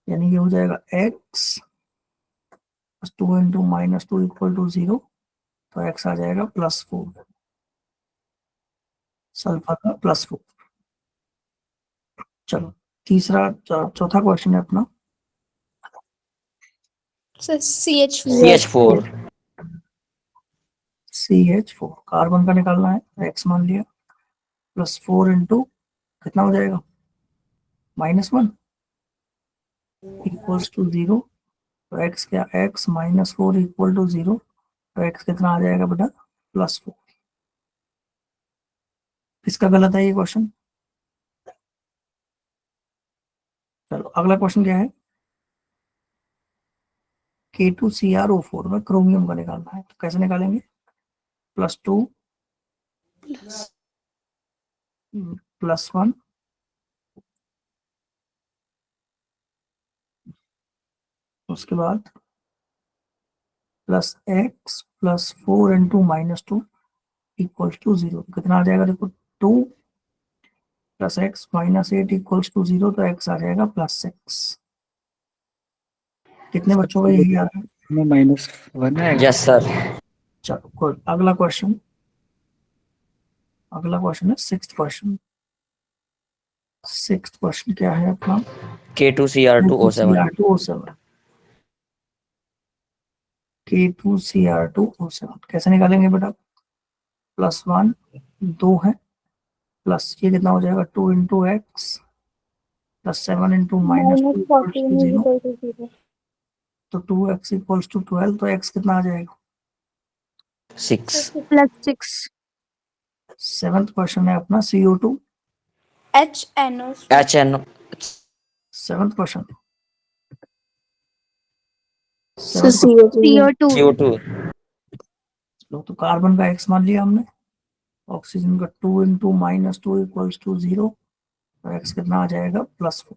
यानी ये हो जाएगा x plus 2 into minus 2 equal to 0, तो x आ जाएगा +4। सल्फर का +4। चलो तीसरा चौथा क्वेश्चन है अपना सर CH4। CH4। कार्बन का निकालना है, x मान लिया, +4 इंटू कितना हो जाएगा -1 इक्वल्स टू 0, तो x क्या, x -4 इक्वल टू 0, तो x कितना आ जाएगा बेटा +4। किसका गलत है ये क्वेश्चन? चलो अगला क्वेश्चन क्या है? K2CrO4 में क्रोमियम का निकालना है, तो कैसे निकालेंगे? +2 +1 उसके बाद +x plus 4 into -2 equals to 0, कितना आ जाएगा? देखो 2 plus x minus 8 equals to 0, तो x आ जाएगा +6। कितने बच्चों का यही आ रहा है? -1 है। Yes sir. चलो गुड। अगला क्वेश्चन है सिक्स्थ क्वेश्चन क्या है अपना? K2Cr2O7। K2Cr2O7 कैसे निकालेंगे बेटा? +1 2 है, प्लस ये कितना हो जाएगा 2 into x plus 7 into -2 equals to 0, तो 2x इक्वल्स टू 12, तो x कितना आ जाएगा? 6। +6। सेवंथ क्वेश्चन है अपना CO2। HNO। HNO। Seventh question CO2। CO2। तो कार्बन का x मान लिया हमने, ऑक्सीजन का 2 इंटू -2 इक्वल्स टू 0, तो x कितना आ जाएगा +4।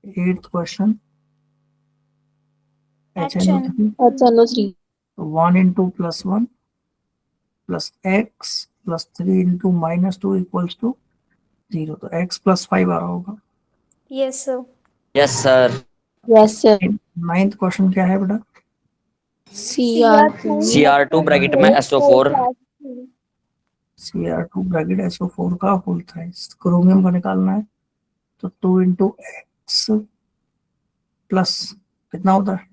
Eighth question HNO3। 1 into +1 plus x plus 3 into -2 equals to 0, तो x +5 आ रहा होगा। Yes sir. Yes sir. Ninth question क्या है बेटा? Cr2 ब्रैकेट में SO4। Cr2 ब्रैकेट SO4 का होल थ्राइस क्रोमियम का निकालना है, तो 2 इंटू एक्स प्लस कितना होता है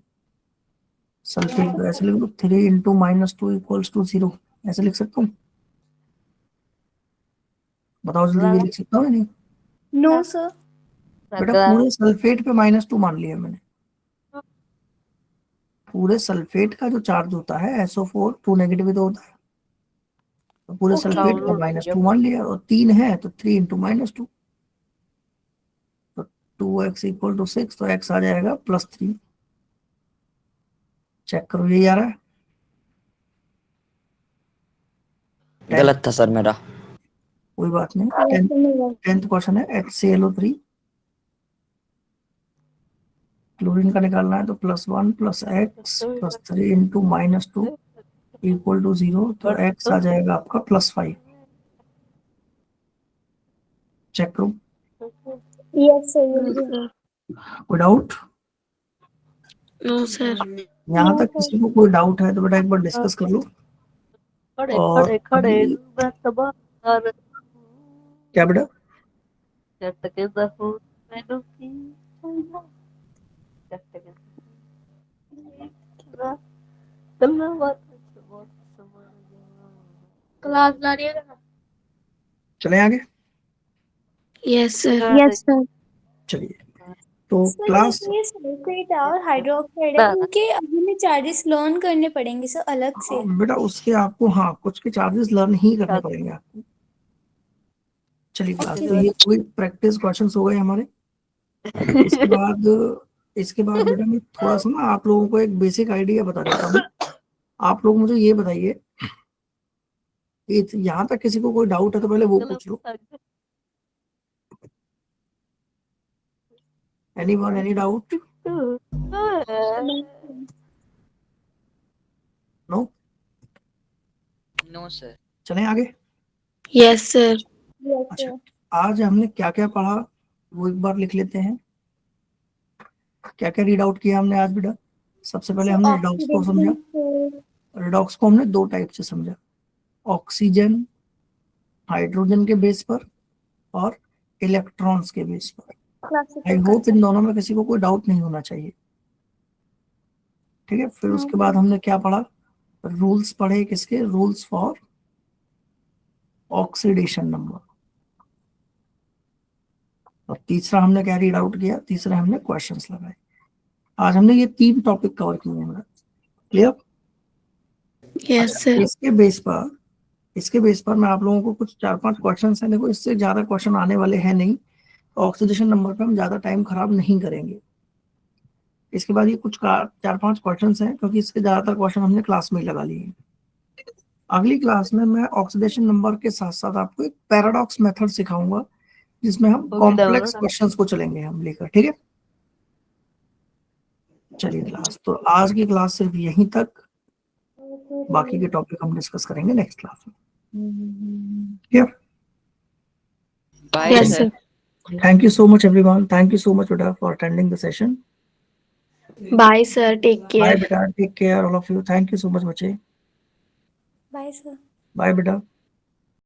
सल्फेट को ऐसे लिख लो 3 इंटू -2 इक्वल्स टू 0, ऐसे लिख सकता हूँ? बताओ जल्दी, ये लिख सकता हूँ या नहीं? No sir. बेटा पूरे सल्फेट पे -2 मान लिया मैंने। पूरे सल्फेट का जो चार्ज होता है SO4 2 नेगेटिव ही तो होता है, तो पूरे Okay. सल्फेट का -2 मान लिया, और 3 है तो 3 इंटू -2, तो 2x इक्वल टू 6, तो x आ जाएगा +3। चेक करो, यही आ रहा है? गलत था सर मेरा। कोई बात नहीं। 10th क्वेश्चन है HClO3, क्लोरीन का निकालना है, तो +1 + x + 3 इंटू -2 इक्वल टू 0, तो x आ जाएगा आपका +5। चेक करो, यस सर। कोई डाउट? No sir. यहाँ तक किसी को कोई डाउट है तो बेटा एक बार डिस्कस कर लो। और अभी क्या बेटा? क्लास ला रही है। चले आगे, यस सर। Yes sir. चलिए। तो सर क्लास ये सल्फेट और हाइड्रोक्साइड है, उनके हमें चार्जेस लर्न करने पड़ेंगे सर अलग से। बेटा उसके आपको, हाँ, कुछ के चार्जेस लर्न ही करने पड़ेंगे आपको। चलिए क्लास, तो ये कोई प्रैक्टिस क्वेश्चंस हो गए हमारे। इसके बाद बेटा मैं थोड़ा सा ना आप लोगों को एक बेसिक आइडिया बता देता हूँ। आप लोग मुझे ये बताइए, यहाँ तक किसी को कोई डाउट है तो पहले वो पूछ लो। Anyone, any doubt? No? No sir. चलें आगे। Yes sir. अच्छा, आज हमने क्या क्या पढ़ा वो एक बार लिख लेते हैं। क्या क्या रीड आउट किया हमने आज बेटा? सबसे पहले हमने रिडॉक्स को समझा। रिडॉक्स को हमने 2 टाइप से समझा, ऑक्सीजन हाइड्रोजन के बेस पर और इलेक्ट्रॉन्स के बेस पर। आई होप इन दोनों में किसी को कोई डाउट नहीं होना चाहिए, ठीक है। फिर उसके बाद हमने क्या पढ़ा? रूल्स पढ़े, किसके? Rules for oxidation number. और तीसरा हमने क्या रीड आउट किया? तीसरा हमने क्वेश्चंस लगाए। आज हमने ये 3 टॉपिक कवर किए हैं, क्लियर? Yes sir. इसके बेस पर मैं आप लोगों को कुछ 4-5 क्वेश्चन है, देखो इससे ज्यादा क्वेश्चन आने वाले हैं नहीं, ऑक्सीडेशन नंबर पे हम ज्यादा टाइम खराब नहीं करेंगे। इसके बाद ये कुछ 4-5 क्वेश्चन हैं, क्योंकि इसके ज्यादातर क्वेश्चन हमने क्लास में ही लगा लिए हैं। अगली क्लास में मैं ऑक्सीडेशन नंबर के साथ साथ आपको एक पैराडॉक्स मेथड सिखाऊंगा, जिसमें हम कॉम्प्लेक्स क्वेश्चंस को चलेंगे हम लेकर, ठीक है। चलिए क्लास, तो आज की क्लास सिर्फ यहीं तक, बाकी के टॉपिक हम डिस्कस करेंगे नेक्स्ट क्लास में, ठीक है। Bye yes sir. Sir. Thank you so much everyone. Thank you so much Beta for attending the session. Bye sir, take Bye care. Beta. Take care all of you. Thank you so much बच्चे. Bye sir. Bye Beta.